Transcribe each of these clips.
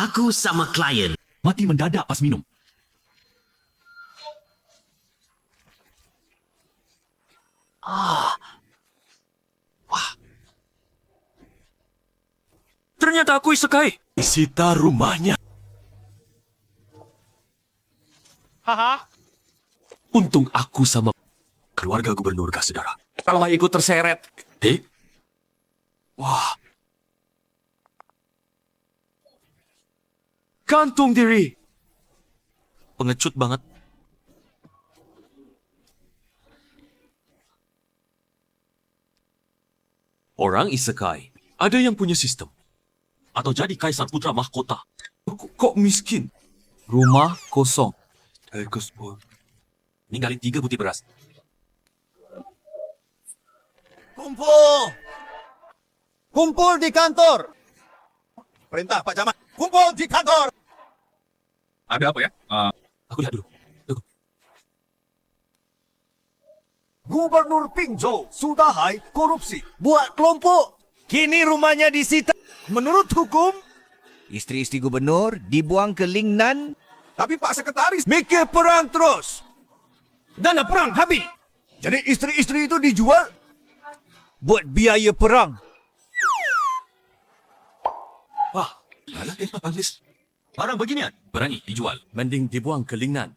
Aku sama klien. Mati mendadak pas minum. Ternyata aku isekai. Disita rumahnya. Haha. Untung aku sama keluarga gubernur kah, saudara. Kalau ikut terseret. Wah. Gantung diri. Pengecut banget. Orang isekai. Ada yang punya sistem. Atau jadi kaisar putra mahkota. Kok miskin? Rumah kosong. Ninggalin 3 butir beras. Kumpul! Kumpul di kantor! Perintah Pak Camat, kumpul di kantor! Ada apa ya? Aku lihat dulu. Tunggu. Gubernur Pingzhou sudah hai korupsi. Buat kelompok. Kini rumahnya disita. Menurut hukum, Isteri-isteri gubernur dibuang ke Lingnan. tapi Pak Sekretaris mikir perang terus. Dana perang habis. Jadi isteri-isteri itu dijual buat biaya perang. Wah, alah bagus. Barang beginian berani dijual. Mending dibuang ke Lingnan.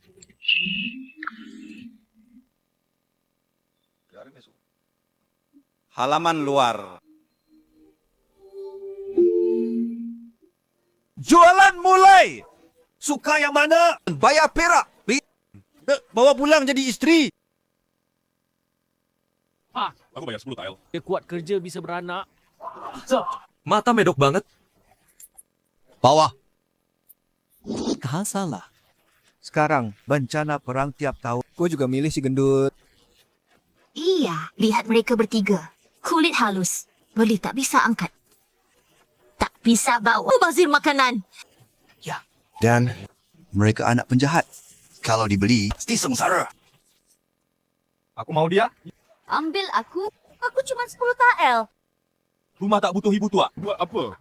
Halaman luar. Jualan mulai. Suka yang mana? Bayar perak. Bawa pulang jadi isteri. Aku bayar 10 tael. Dia kuat kerja bisa beranak. Mata medok banget. Bawah. Kau salah. Sekarang bencana perang tiap tahun. Kau juga milih si gendut. Iya, lihat mereka bertiga. Kulit halus. Boleh tak bisa angkat. Tak bisa bawa bazir makanan. Dan mereka anak penjahat. Kalau dibeli, Pasti sengsara. Aku mau dia. Ambil aku. Aku cuma 10 tael. Rumah tak butuh ibu tua. Buat apa?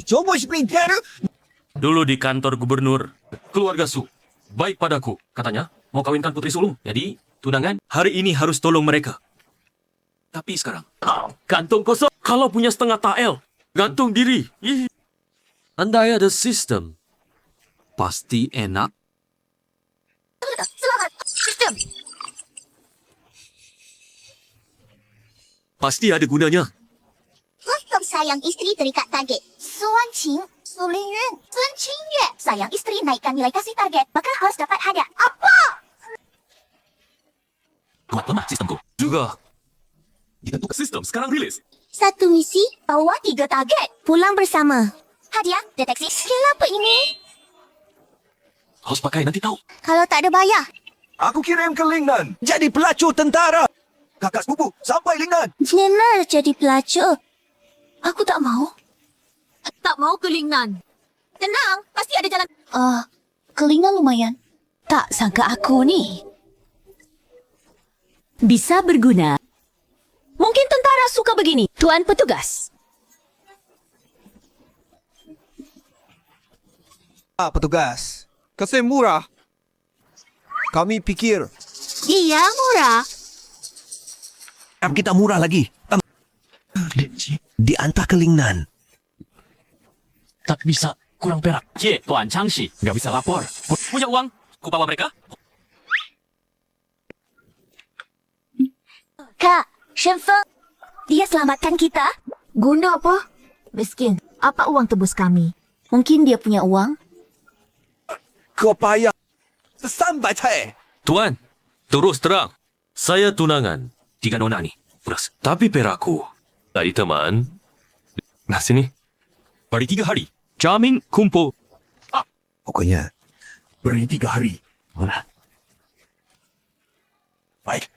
Coba sepintar. Dulu di kantor gubernur, keluarga Su baik padaku. Katanya mau kawinkan putri sulung. Jadi tunangan hari ini harus tolong mereka. Tapi sekarang gantung kosong. Kalau punya setengah tael, gantung diri. Ih. Andai ada sistem, pasti enak. Selamat. Sistem. Pasti ada gunanya. Untuk sayang isteri terikat target. Suan Qing, Su Lingyuan, Sun Qingyue. Sayang isteri naikkan nilai kasih target. Maka harus dapat hadiah. Apa? Kuat lemah sistemku. Juga. Dibentuk sistem sekarang rilis. Satu misi, bawa 3 target. Pulang bersama. Hadiah, deteksi skill apa ini? Harus pakai nanti tahu. Kalau tak ada bayar. Aku kirim ke Lingnan. Jadi pelacur tentara. Kakak sepupu sampai Lingnan. Jenar jadi pelacur. Aku tak mau. Tak mau ke Lingnan. Tenang, pasti ada jalan. Ke Lingnan lumayan. Tak sangka aku ni bisa berguna. Mungkin tentara suka begini, Tuan Petugas. petugas. Kasih murah. Kami pikir Iya, murah. kita murah lagi. Diantar ke Lingnan. Tak bisa kurang perak. Tuan Changshi nggak bisa lapor. Punya uang, ku bawa mereka. Kak, Shen Feng. Dia selamatkan kita. Guna apa? Miskin. Apa uang tebus kami? Mungkin dia punya uang. Kau payah. Sampai cai. Tuan, terus terang. Saya tunangan 3 nona ni. Terus. Tapi perakku. Tadi teman. Nah sini. Beri 3 hari. Jamin kumpul. Pokoknya, Beri 3 hari. Baik.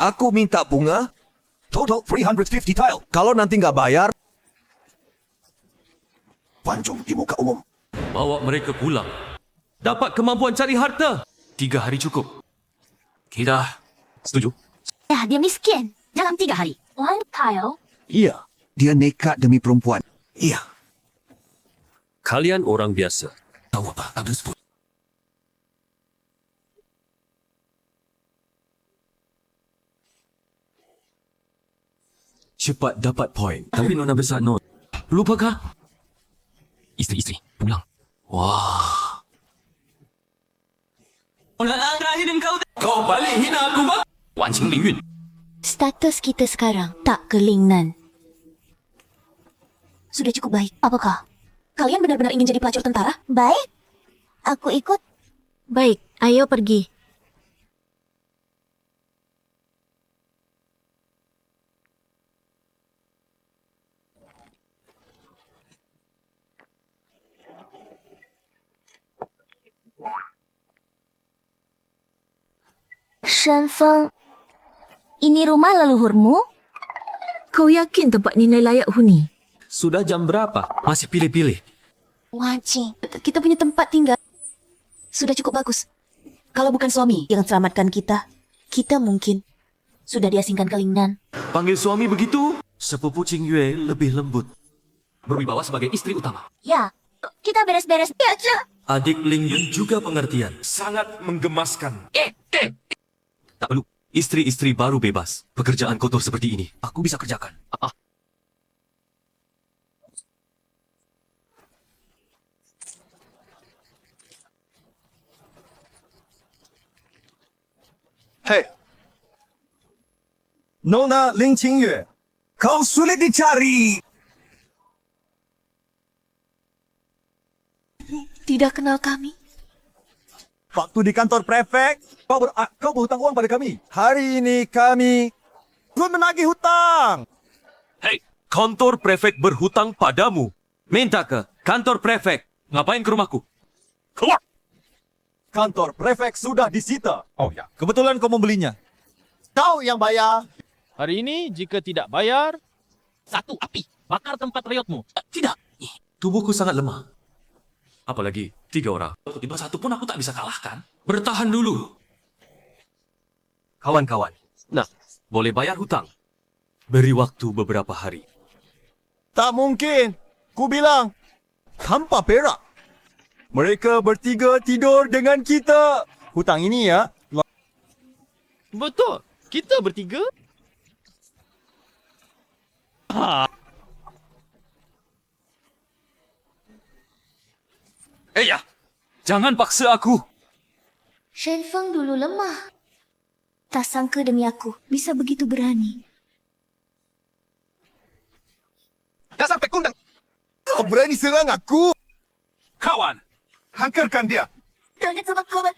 aku minta bunga. Total 350 tile. Kalau nanti nggak bayar, Pancung di muka umum. Bawa mereka pulang. Dapat kemampuan cari harta. 3 hari cukup. Kita setuju? Ya, dia miskin. Dalam 3 hari. One tile. iya, dia nekat demi perempuan. Iya. Kalian orang biasa. Tahu apa? Ada sebut. Cepat dapat poin. Tapi nona besar non. Lupakah? Istri-istri, pulang. Wah. Kau balik hina aku, bang? Wan Qing Li Yun. Status kita sekarang tak kelingnan. Sudah cukup baik. Apakah? Kalian benar-benar ingin jadi pelacur tentara? Baik. Aku ikut. Baik, ayo pergi. Shen Feng, ini rumah leluhurmu? Kau yakin tempat ini layak huni? Sudah jam berapa? Masih pilih-pilih. Wajib, kita punya tempat tinggal. Sudah cukup bagus. Kalau bukan suami yang selamatkan kita, kita mungkin sudah diasingkan ke Lingnan. Panggil suami begitu? Sepupu Qing Yue lebih lembut. Berwibawa sebagai istri utama. Ya, kita beres-beres. Ya, Ce. Adik Ling Yun juga pengertian. Sangat menggemaskan. Tak perlu. Istri-istri baru bebas. Pekerjaan kotor seperti ini, aku bisa kerjakan. Hei, Nona Ling Qingyue, Kau sulit dicari. Tidak kenal kami. waktu di kantor prefek, kau berhutang uang pada kami. Hari ini kami belum menagih hutang. Hei, kantor prefek berhutang padamu. Minta ke kantor prefek. Ngapain ke rumahku? Keluar! Kantor prefek sudah disita. Oh ya. Kebetulan kau membelinya. Kau yang bayar. Hari ini jika tidak bayar, Satu api. Bakar tempat reotmu. Tidak. Tubuhku sangat lemah. Apalagi 3 orang. Tiba satu pun aku tak bisa kalahkan. Bertahan dulu. Kawan-kawan. Nah, boleh bayar hutang. Beri waktu beberapa hari. Tak mungkin. Ku bilang. Tanpa perak. Mereka bertiga tidur dengan kita. Hutang ini ya. betul. Kita bertiga. Ya, jangan paksa aku. Shen Feng dulu lemah. Tak sangka demi aku bisa begitu berani. Dasar pekundang. Kau berani serang aku. Kawan, Hangkarkan dia. Jangan sama kawan.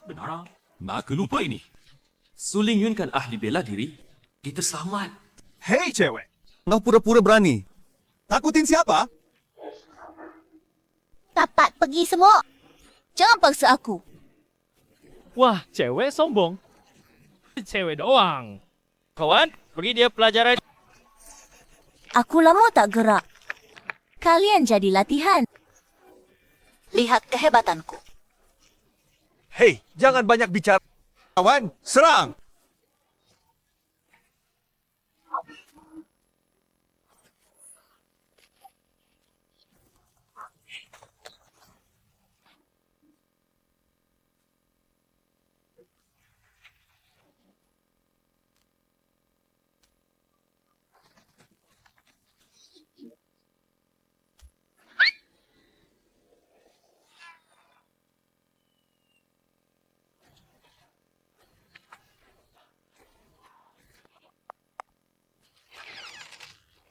benar. Maka lupa ini. Suling Yun kan ahli bela diri. Kita selamat. Hei cewek. Kau pura-pura berani. Takutin siapa? Dapat pergi semua. Jangan paksa aku. Wah, cewek sombong. Cewek doang. Kawan, beri dia pelajaran. Aku lama tak gerak. Kalian jadi latihan. Lihat kehebatanku. Hei, jangan banyak bicara. Kawan, serang.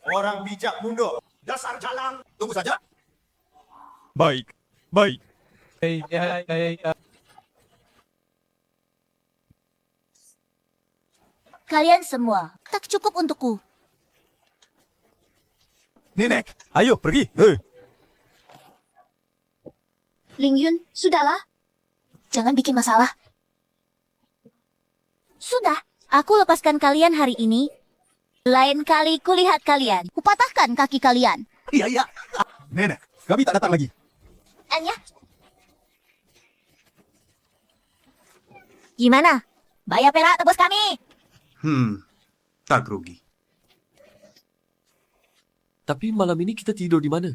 Orang bijak mundur. Dasar jalang. Tunggu saja. Baik. Baik. Kalian semua tak cukup untukku. Nenek, ayo pergi. Hei. Ling Yun, sudahlah. Jangan bikin masalah. Sudah, aku lepaskan kalian hari ini. Lain kali kulihat kalian. Kupatahkan kaki kalian. Iya, iya. Nenek, kami tak datang lagi. Anya. Gimana? Bayar perak tebus kami. Tak rugi. Tapi malam ini kita tidur di mana?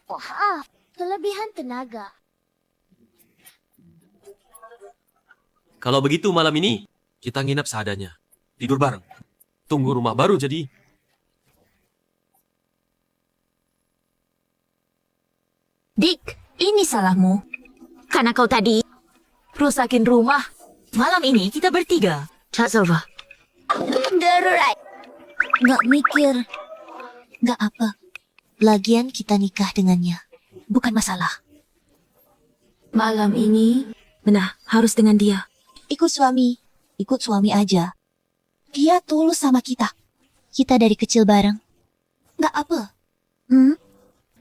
Wah, kelebihan tenaga. Kalau begitu malam ini, kita nginap seadanya. Tidur bareng. Tunggu rumah baru jadi. Dick, ini salahmu. Karena kau tadi rusakin rumah. Malam ini kita bertiga. Cak Silva. Darurat. Nggak mikir. Nggak apa. Lagian kita nikah dengannya. Bukan masalah. Malam ini, benar, harus dengan dia. Ikut suami. Ikut suami aja. Dia tulus sama kita. Kita dari kecil bareng. Nggak apa.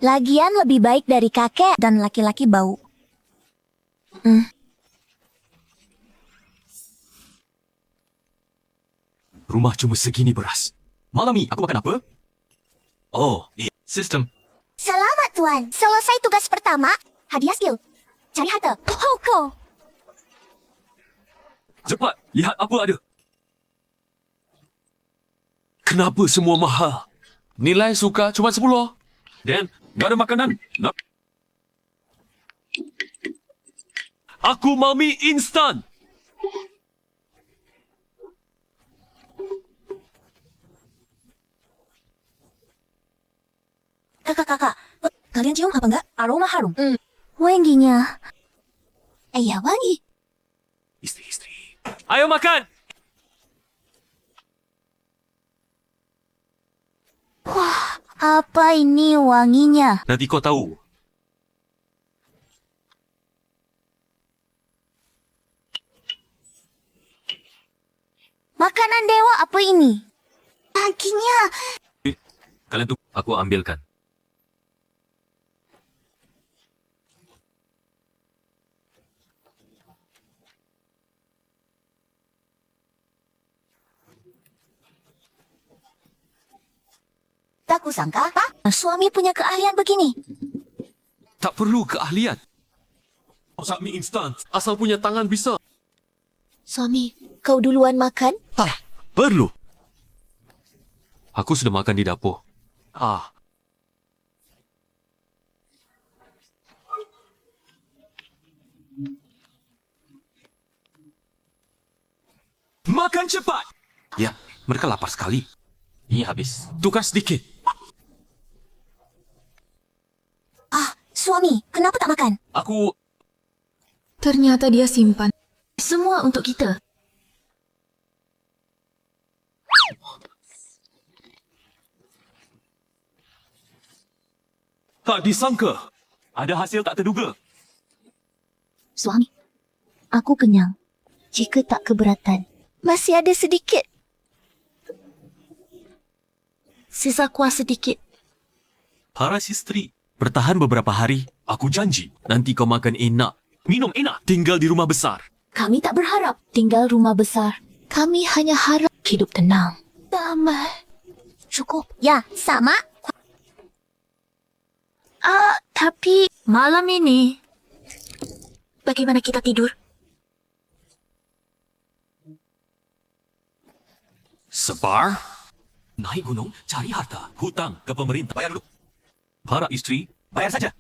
Lagian lebih baik dari kakek dan laki-laki bau. Rumah cuma segini beras. Malam ini aku makan apa? Oh, iya. Sistem. Selamat Tuan. Selesai tugas pertama. Hadiah skill. Cari harta. Pokok. Cepat, lihat apa ada. Kenapa semua mahal? Nilai suka cuma 10. Dan, gak ada makanan. Nak. Aku mau mie instan. Kakak, kalian cium apa enggak? Aroma harum. Wanginya. Iya, wangi. Istri. Ayo makan. Apa ini wanginya? Nanti kau tahu. Makanan dewa apa ini? Dagingnya. Kalian tuh, aku ambilkan. Tak kusangka, suami punya keahlian begini. Tak perlu keahlian. Masak mie instan. Asal punya tangan bisa. Suami, kau duluan makan? Perlu. Aku sudah makan di dapur. Makan cepat. Ya, mereka lapar sekali. Ini habis. Tukar sedikit. Suami, kenapa tak makan? Aku... Ternyata dia simpan. Semua untuk kita. Tak disangka. Ada hasil tak terduga. Suami, aku kenyang. Jika tak keberatan, masih ada sedikit. Sisa kuah sedikit. Para istri, bertahan beberapa hari. Aku janji, nanti kau makan enak. Minum enak. Tinggal di rumah besar. Kami tak berharap tinggal rumah besar. Kami hanya harap hidup tenang. Damai. Cukup. Ya, sama. Tapi malam ini, bagaimana kita tidur? Sebar. Naik gunung, cari harta. Hutang ke pemerintah. Bayar dulu. Para istri, bayar saja.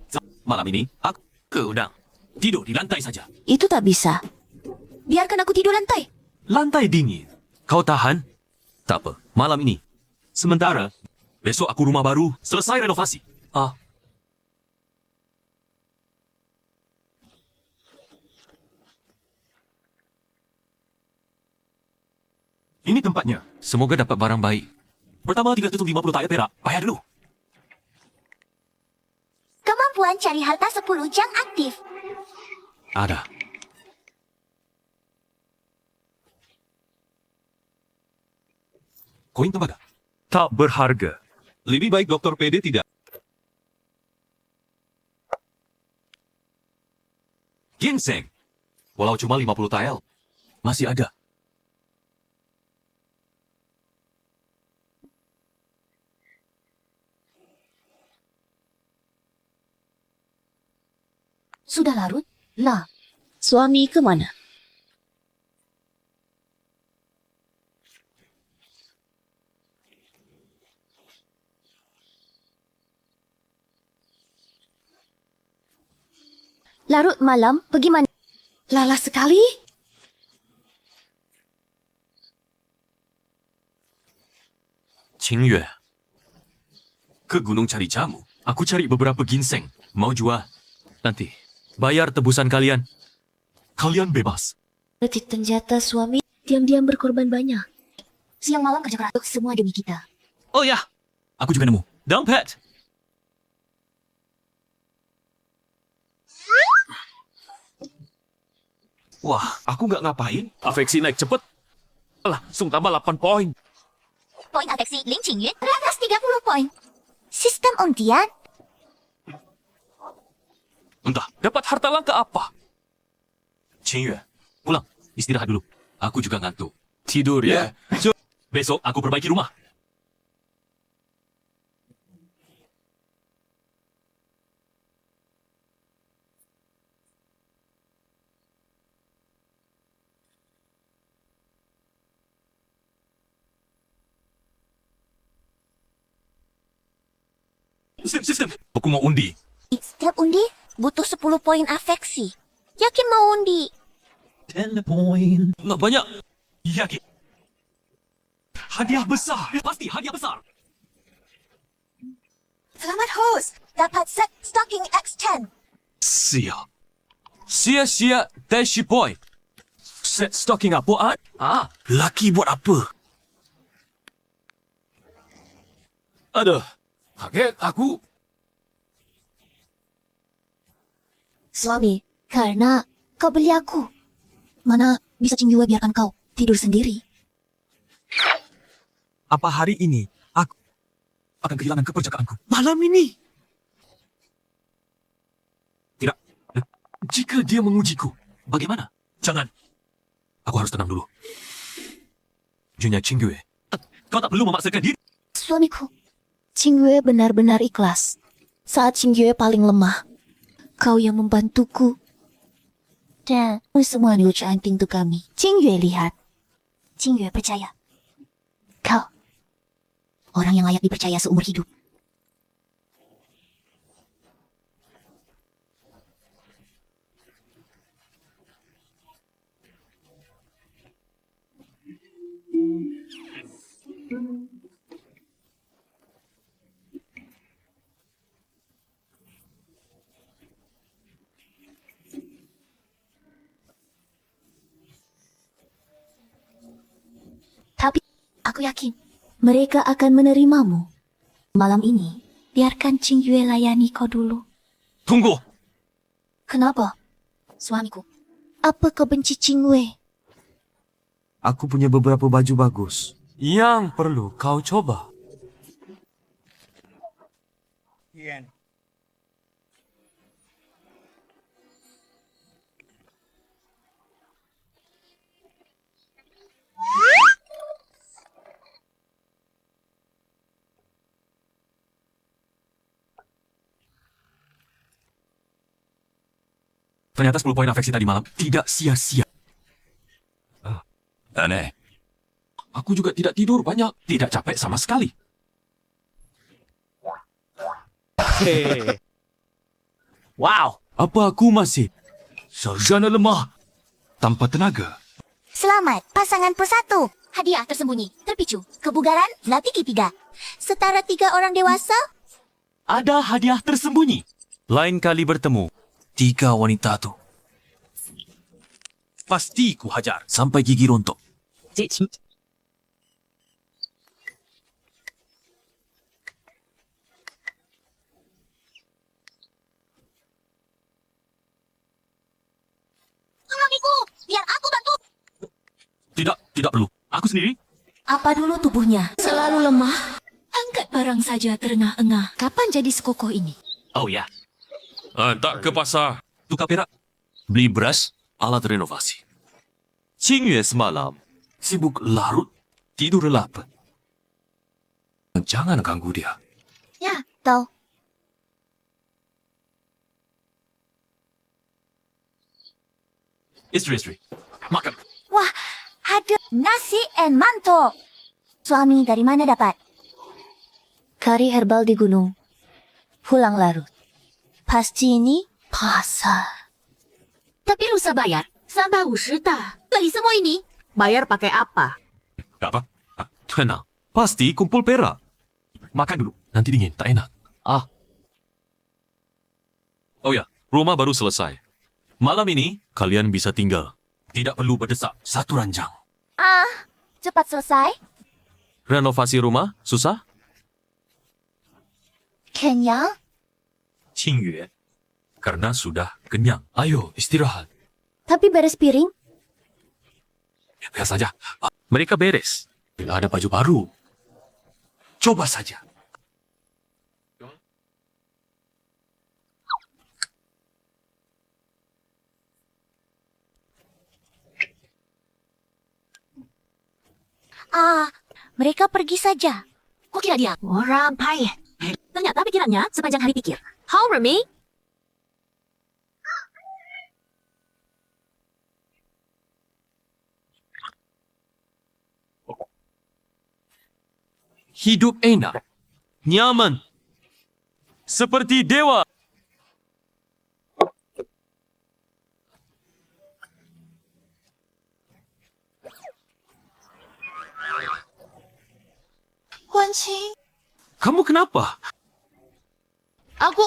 Malam ini, aku ke udang. Tidur di lantai saja. Itu tak bisa. Biarkan aku tidur lantai. Lantai dingin. Kau tahan? Tak apa, malam ini. Sementara, besok aku rumah baru, selesai renovasi. Ini tempatnya. Semoga dapat barang baik. Pertama 350 tayak perak. Bayar dulu. Kemampuan cari harta 10 jam aktif. Ada. Koin tembaga. Tak berharga. Lebih baik Dr. PD tidak. Ginseng. Walau cuma 50 tael. Masih ada. Sudah larut? Lah, suami ke mana? Larut malam, pergi mana? Lala sekali? Qingyue. Ke gunung cari jamu. Aku cari beberapa ginseng. Mau jual? Nanti. Bayar tebusan kalian. Kalian bebas. Detik senjata suami diam-diam berkorban banyak. Siang malam kerja keras semua demi kita. Oh ya. Aku juga nemu. Dompet. Wah, aku nggak ngapain. Afeksi naik cepet. Langsung tambah 8 poin. Poin afeksi Ling Qingyue teratas 30 poin. Sistem undian? Entah, dapat harta langka apa? Qingyue, pulang. Istirahat dulu. Aku juga ngantuk. Tidur ya. Besok aku perbaiki rumah. Sistem. Aku mau undi. Setiap undi butuh 10 poin afeksi. Yakin mau undi? 10 poin. Nggak banyak. Yakin. Hadiah besar. Pasti hadiah besar. Selamat host, dapat set stocking X10. Sia. Sia-sia dashi boy. Set stocking apaan? Laki buat apa? Aduh, kaget aku. Suami, karena kau beli aku. Mana bisa Qingyue biarkan kau tidur sendiri? Apa hari ini aku Akan kehilangan kepercakaanku. malam ini? Tidak. Jika dia mengujiku, bagaimana? Jangan. Aku harus tenang dulu. Junya Qingyue, kau tak perlu memaksakan diri. Suamiku, Qingyue benar-benar ikhlas. Saat Qingyue paling lemah, kau yang membantuku. Dan semua ucapan pintu kami. Qingyue lihat. Qingyue percaya. Kau, orang yang layak dipercaya seumur hidup. Tapi aku yakin mereka akan menerimamu. Malam ini, biarkan Qingyue layani kau dulu. Tunggu. Kenapa? Suamiku, apa kau benci Qingyue? Aku punya beberapa baju bagus. Yang perlu kau coba. Ternyata 10 poin afeksi tadi malam tidak sia-sia. Aneh. Aku juga tidak tidur banyak. Tidak capek sama sekali. Hei. Wow. Apa aku masih sarjana lemah tanpa tenaga? Selamat, pasangan persatu. Hadiah tersembunyi, terpicu, kebugaran, latih tiga. Setara 3 orang dewasa. Ada hadiah tersembunyi. Lain kali bertemu, 3 wanita tu. Pasti ku hajar sampai gigi rontok. Suamiku, biar aku bantu. Tidak perlu. Aku sendiri. Apa dulu tubuhnya? Selalu lemah. Angkat barang saja terengah-engah. Kapan jadi sekokoh ini? Oh ya. Hantar ke pasar. Tukar perak. Beli beras. alat renovasi. Qingyue semalam. Sibuk larut, tidur lelap. Jangan ganggu dia. Ya, tahu. Istri-istri, makan. Wah, ada nasi and manto. Suami dari mana dapat? Kari herbal di gunung. Pulang larut. Pasti ini pasar. Tapi lusa bayar. Sampai 50 dah. Beli semua ini. Bayar pakai apa? Apa? Tenang, pasti kumpul perak. Makan dulu, nanti dingin, tak enak. Ah. Oh ya, rumah baru selesai. Malam ini, kalian bisa tinggal. Tidak perlu berdesak, satu ranjang. Cepat selesai. Renovasi rumah, susah? Kenyang. Qingyue. Karena sudah kenyang. Ayo, istirahat. Tapi beres piring. Biar saja. Mereka beres. Bila ada baju baru, coba saja. Mereka pergi saja. Kok kira dia? Orang payah. Ternyata pikirannya sepanjang hari pikir. How, Remy? Hidup enak, nyaman, seperti dewa. Wanqing. Kamu kenapa? Aku...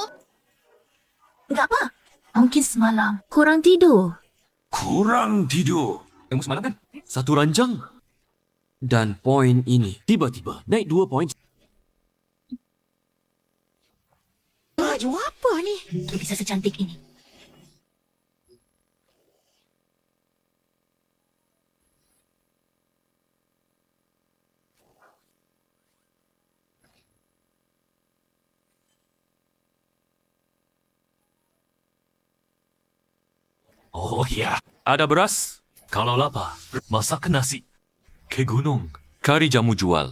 Enggak apa. Mungkin semalam kurang tidur. Kurang tidur. Kamu semalam kan? Satu ranjang. Dan poin ini tiba-tiba naik 2 poin. Baju apa ni? Bisa secantik ini. Oh ya, ada beras. Kalau lapar, masak nasi. Ke gunung, kari jamu jual.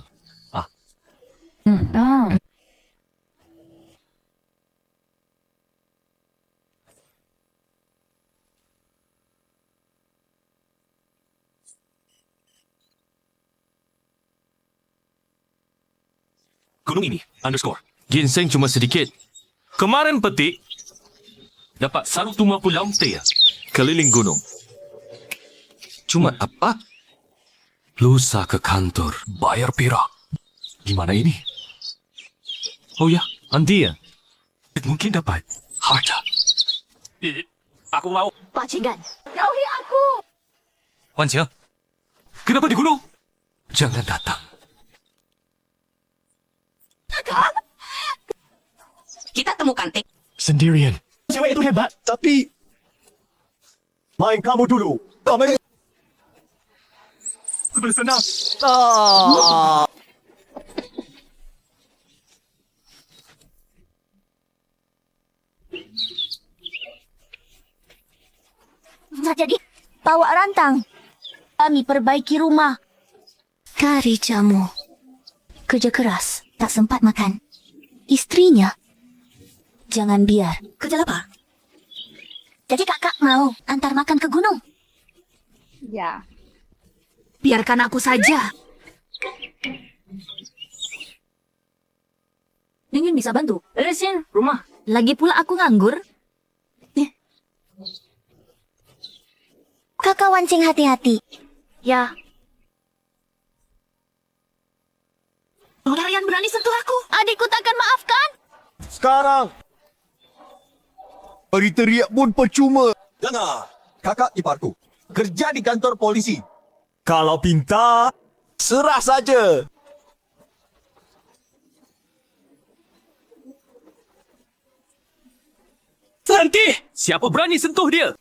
Gunung ini, underscore. Ginseng cuma sedikit. Kemarin petik, dapat 150 teh keliling gunung. Cuma apa? Lusa ke kantor, bayar perak. Gimana ini? Oh ya, Andi ya? Mungkin dapat harta. Aku mau. Pacingan, jauhi aku. Wancia, kenapa di gunung? Jangan datang. Kita temukan Tik. Sendirian. Cewek itu hebat, tapi... Main kamu dulu. Kamu... Bersenang. Jadi, bawa rantang. Kami perbaiki rumah. Kari jamu. Kerja keras, tak sempat makan. Istrinya. Jangan biar. Kerja apa? Jadi kakak mau antar makan ke gunung? Ya. Biarkan aku saja. Ingin bisa bantu. Beresin rumah. Lagi pula aku nganggur. Kakak Wancing hati-hati. Ya. Kalian berani sentuh aku? Adikku takkan maafkan. Sekarang. Beri teriak pun percuma. Dengar, kakak iparku. Kerja di kantor polisi. Kalau pintar, serah saja. Nanti, siapa berani sentuh dia?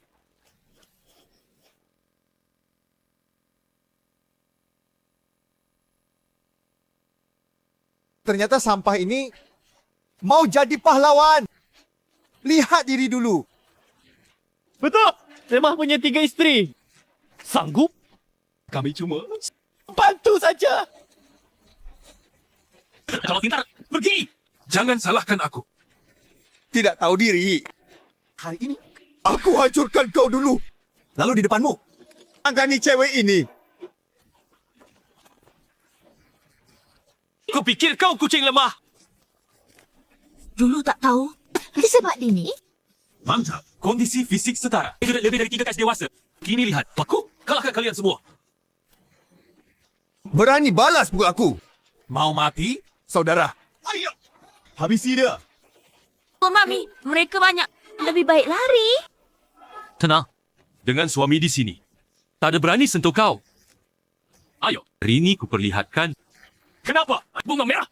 Ternyata sampah ini mau jadi pahlawan. Lihat diri dulu. Betul. Lemah punya 3 isteri. Sanggup? Kami cuma bantu saja. Kalau pintar, pergi! Jangan salahkan aku. Tidak tahu diri. Hari ini, aku hancurkan kau dulu. Lalu di depanmu. Angkani cewek ini. Kupikir kau kucing lemah. Dulu tak tahu. Sebab dini, Mantap. Kondisi fisik setara. Itu lebih dari 3 kais dewasa. Kini lihat, aku kalahkan kalian semua. Berani balas pukul aku. Mau mati, saudara? Ayo. Habisi dia. oh Mami, mereka banyak. Lebih baik lari. Tenang. Dengan suami di sini. Tak ada berani sentuh kau. Ayo, hari ini kuperlihatkan. Kenapa? Bunga merah.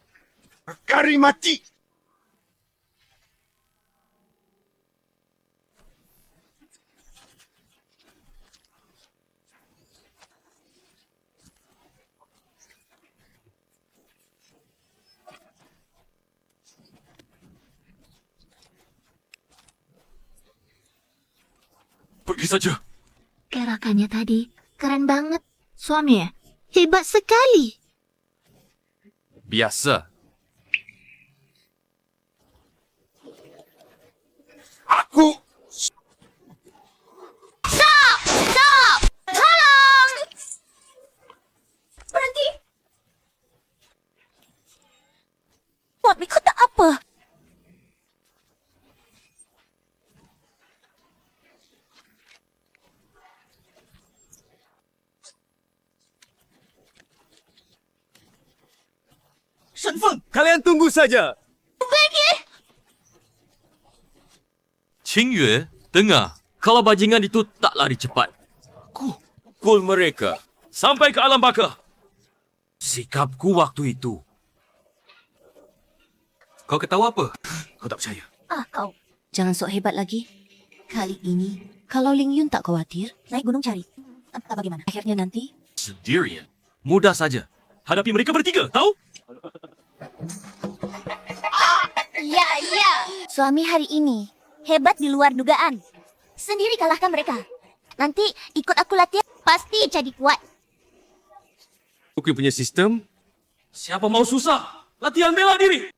Kari mati. Pergi saja. Gerakannya tadi, keren banget. Suami ya? Hebat sekali. Biasa. Aku. Stop! Stop! Tolong! Berhenti. Suami kau tak apa. Shenfeng, kalian tunggu saja. Qingyue, dengar. Kalau bajingan itu tak lari cepat. Pukul mereka. Sampai ke alam baka. Sikapku waktu itu. Kau ketawa apa? Kau tak percaya. Kau. Jangan sok hebat lagi. Kali ini, kalau Ling Yun tak khawatir, naik gunung cari. Entah bagaimana. Akhirnya nanti, Sendirian. Mudah saja. Hadapi mereka bertiga, tahu? Ya, ya. Suami hari ini hebat di luar dugaan. Sendiri kalahkan mereka. Nanti ikut aku latihan, pasti jadi kuat. Aku punya sistem. Siapa mau susah? Latihan bela diri.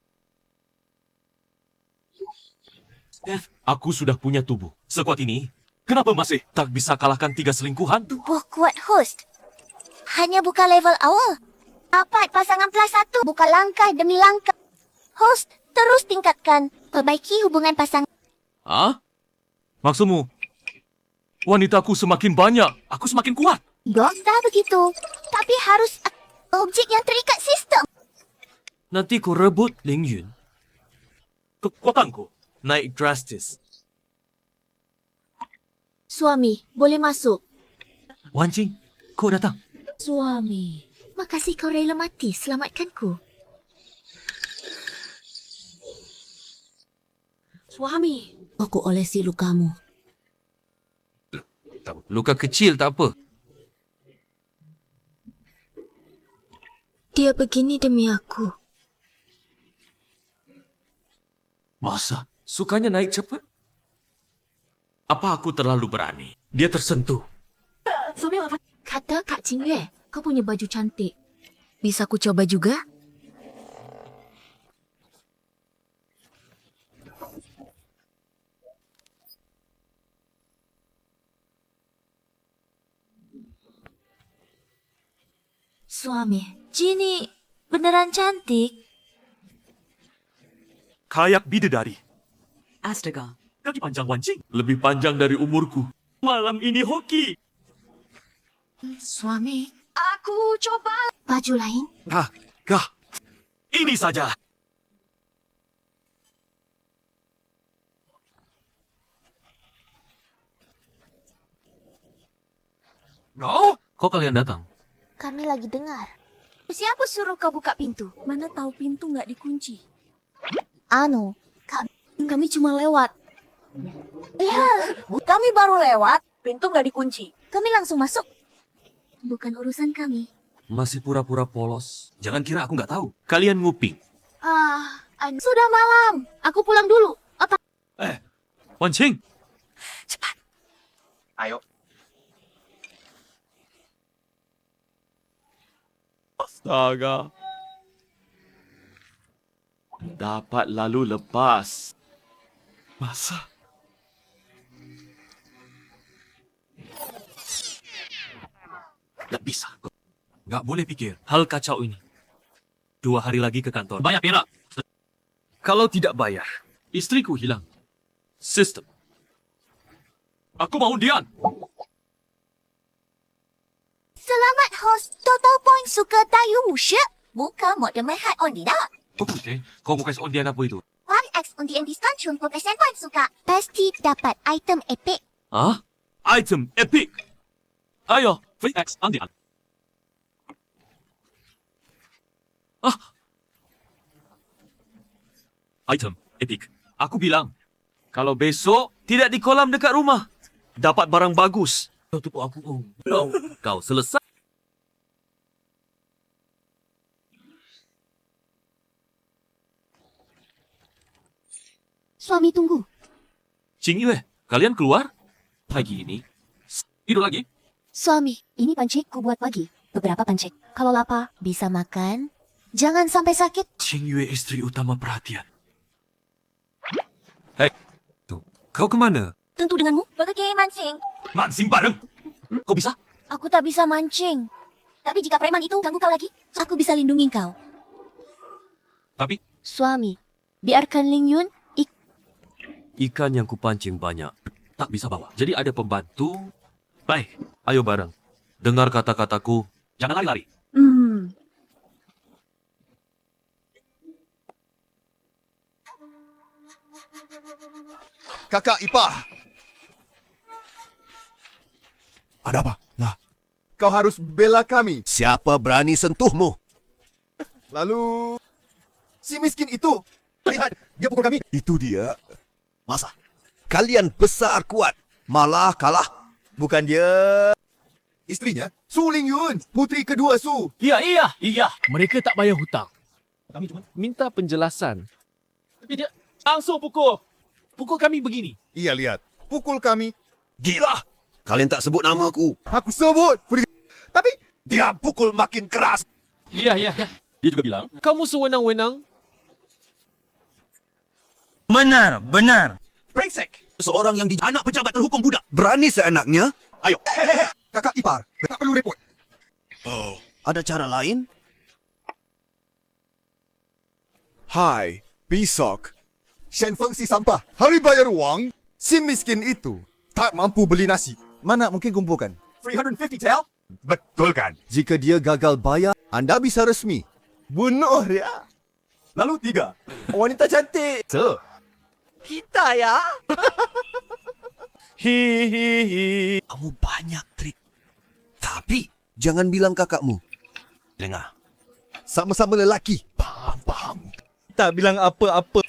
Steph, aku sudah punya tubuh. Sekuat ini, kenapa masih tak bisa kalahkan 3 selingkuhan? Tubuh kuat host. Hanya buka level awal. Dapat pasangan plus 1. Buka langkah demi langkah. Host, terus tingkatkan. Perbaiki hubungan pasangan. Hah? Maksudmu? Wanitaku semakin banyak, aku semakin kuat. Tak begitu. Tapi harus objek yang terikat sistem. Nanti ku rebut Ling Yun. Kekuatanku naik drastis. Suami, boleh masuk. Wan Jing, kau datang. Suami. Makasih kau rela mati selamatkanku. Suami. aku olesi lukamu. Luka kecil tak apa. Dia begini demi aku. Masa? Sukanya naik cepat? Apa aku terlalu berani? Dia tersentuh. Suami apa? Kata Kak Qingyue, kau punya baju cantik. Bisa ku coba juga? Suami, Jinny beneran cantik. Kayak bidadari. Astaga. Kaki panjang Wan Jing. Lebih panjang dari umurku. Malam ini hoki. Suami, aku coba baju lain. Kah. Ini saja. No? Kok kalian datang? Kami lagi dengar. Siapa suruh kau buka pintu? Mana tahu pintu nggak dikunci. Kami cuma lewat. Ya, kami baru lewat. Pintu nggak dikunci. Kami langsung masuk. Bukan urusan kami. Masih pura-pura polos. Jangan kira aku nggak tahu. Kalian nguping. Sudah malam. Aku pulang dulu. Apa? Wan Qing. Cepat. Ayo. Astaga. Dapat lalu lepas. Masa? Tak bisa. Nggak boleh pikir hal kacau ini. 2 hari lagi ke kantor. Banyak perak. Kalau tidak bayar, istriku hilang. Sistem. Aku mau undian. Selamat host. Total point suka tayu musya. Buka model mehat on tidak. Oh, kau bukan undian apa itu? 1x undian diskon 20% point suka. Pasti dapat item epic. Hah? Item epic. Ayo, free X undian. Ah. Item epic. Aku bilang, kalau besok tidak di kolam dekat rumah, dapat barang bagus. Kau tepuk aku. Oh. Belum. Kau selesai. Suami tunggu. Cing Yue, kalian keluar? Pagi ini. Tidur lagi? Suami, ini pancik ku buat pagi. Beberapa pancik. Kalau lapar, bisa makan. Jangan sampai sakit. Cing Yue istri utama perhatian. Hei, tuh, kau kemana? Tentu denganmu. Pergi mancing. Mancing bareng. Kau bisa? Aku tak bisa mancing. Tapi jika preman itu ganggu kau lagi, aku bisa lindungi kau. Tapi Suami, biarkan Ling Yun ikan yang kupancing banyak. Tak bisa bawa. Jadi ada pembantu. Baik, ayo bareng. Dengar kata-kataku. Jangan lari-lari. Kakak ipar. Ada apa? Nah. Kau harus bela kami. Siapa berani sentuhmu? Lalu... Si miskin itu. Lihat, dia pukul kami. Itu dia. Masa? Kalian besar kuat, malah kalah. Bukan dia... Istrinya, Su Ling Yun, putri kedua Su. Iya. Mereka tak bayar hutang. Kami cuma minta penjelasan. Tapi dia langsung pukul. Pukul kami begini. Iya, lihat. Pukul kami. Gila! Kalian tak sebut nama aku. Aku sebut. Tapi Dia pukul makin keras. Iya. Dia juga bilang, Kamu sewenang-wenang. Benar. Brengsek. Seorang yang anak pejabat terhukum budak. Berani seenaknya? ayo. Kakak ipar, tak perlu repot. Oh, ada cara lain? Hai, Pisok. Shen Feng si sampah. Hari bayar uang. Si miskin itu tak mampu beli nasi. Mana mungkin kumpulkan? 350 tel? Betul kan? Jika dia gagal bayar, anda bisa resmi. Bunuh dia. Lalu 3. Wanita cantik. So, kita ya. Hihihi. Kamu banyak trik. Tapi, jangan bilang kakakmu. Dengar. Sama-sama lelaki. Paham. Tak bilang apa-apa.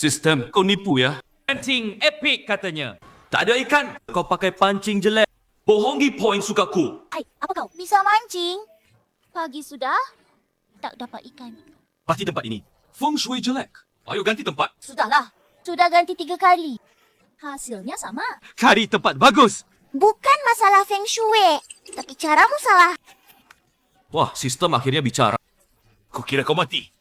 sistem kau nipu ya. Pancing epic katanya. Tak ada ikan. Kau pakai pancing jelek. Bohongi poin sukaku. Hai, apa kau? Bisa mancing? Pagi sudah? Tak dapat ikan. Pasti tempat ini feng shui jelek. Ayo ganti tempat. Sudahlah. Sudah ganti 3 kali. Hasilnya sama. Cari tempat bagus. Bukan masalah feng shui. Tapi caramu salah. Wah, sistem akhirnya bicara. Kukira kau mati.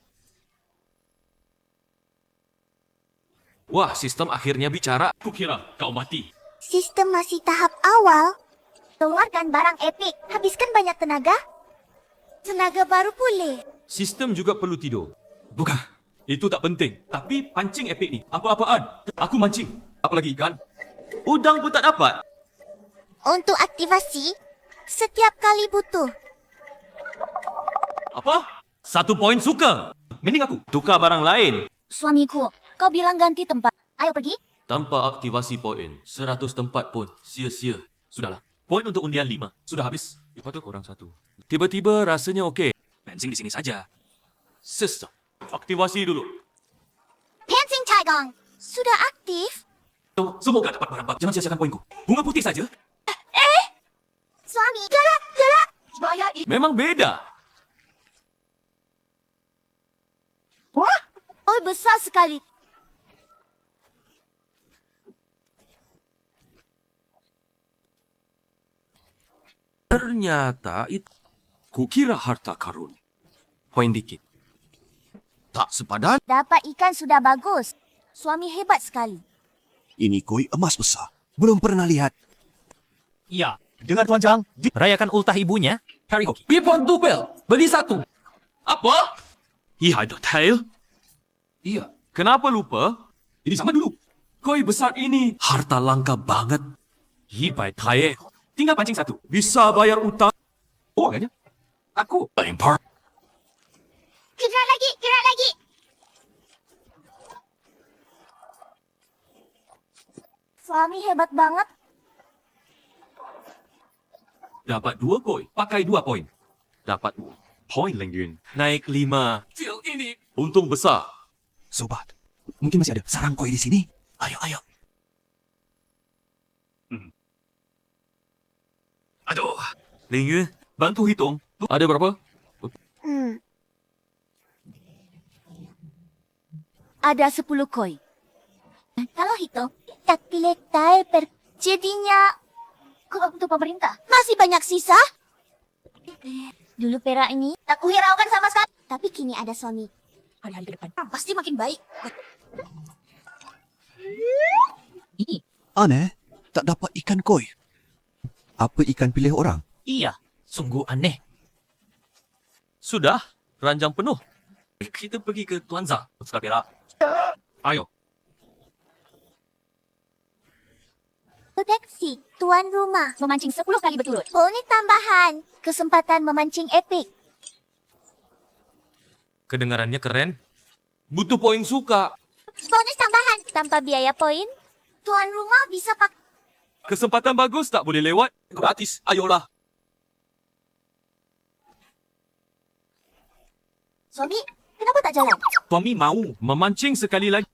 Wah, sistem akhirnya bicara. Kukira kau mati. Sistem masih tahap awal. Keluarkan barang epik. Habiskan banyak tenaga. Tenaga baru pulih. Sistem juga perlu tidur. Bukan. Itu tak penting. Tapi pancing epik ni. Apa-apaan. Aku mancing. Apa lagi ikan? Udang pun tak dapat. Untuk aktivasi, setiap kali butuh. Apa? 1 poin suka. Mending aku tukar barang lain. Suamiku, kau bilang ganti tempat. Ayo pergi. Tanpa aktivasi poin, 100 tempat pun sia-sia. Sudahlah. Poin untuk undian 5. Sudah habis. Lepas tu korang 1. Tiba-tiba rasanya okey. Pancing di sini saja. Sistem. Aktivasi dulu. Pancing Taigong. Sudah aktif? Semoga dapat barang bagus. Jangan sia-siakan poinku. Bunga putih saja. Suami, gerak. Bayar Memang beda. Oh, besar sekali. Ternyata itu kukira harta karun. Poin dikit. Tak sepadan. Dapat ikan sudah bagus. Suami hebat sekali. Ini koi emas besar. Belum pernah lihat. Ya, dengar Tuan Chang. Rayakan ultah ibunya. Cari hoki. Pipon tupel. Beli satu. Apa? Iya, ada tail. Iya. Kenapa lupa? Ini sama dulu. Koi besar ini harta langka banget. Hipai tae. Tinggal pancing satu. Bisa bayar utang. Oh, agaknya. Aku lempar. Kira lagi, kira lagi. Suami hebat banget. Dapat 2 koi. Pakai 2 poin. Dapat poin Leng Yun. Naik 5. Feel ini. Untung besar. Sobat, mungkin masih ada sarang koi di sini. Ayo, ayo. Aduh. Leng Yun, Bantu hitung. Ada berapa? Ada 10 koi. Kalau hitung, tak pilih tail jadinya kok untuk pemerintah. Masih banyak sisa? Dulu perak ini tak kuhiraukan sama sekali. Tapi kini ada suami. Hari-hari ke depan pasti makin baik. Aneh, tak dapat ikan koi. Apa ikan pilih orang? iya, sungguh aneh. Sudah, ranjang penuh. Kita pergi ke Tuan Zha. Sekarang perak. Ayo. Taksi, tuan rumah. Memancing 10 kali berturut. Bonus tambahan. Kesempatan memancing epik. Kedengarannya keren. Butuh poin suka. Bonus tambahan. Tanpa biaya poin, tuan rumah bisa pakai. Kesempatan bagus tak boleh lewat. Gratis. Ayolah. Suami, kenapa tak jalan? Suami mau memancing sekali lagi.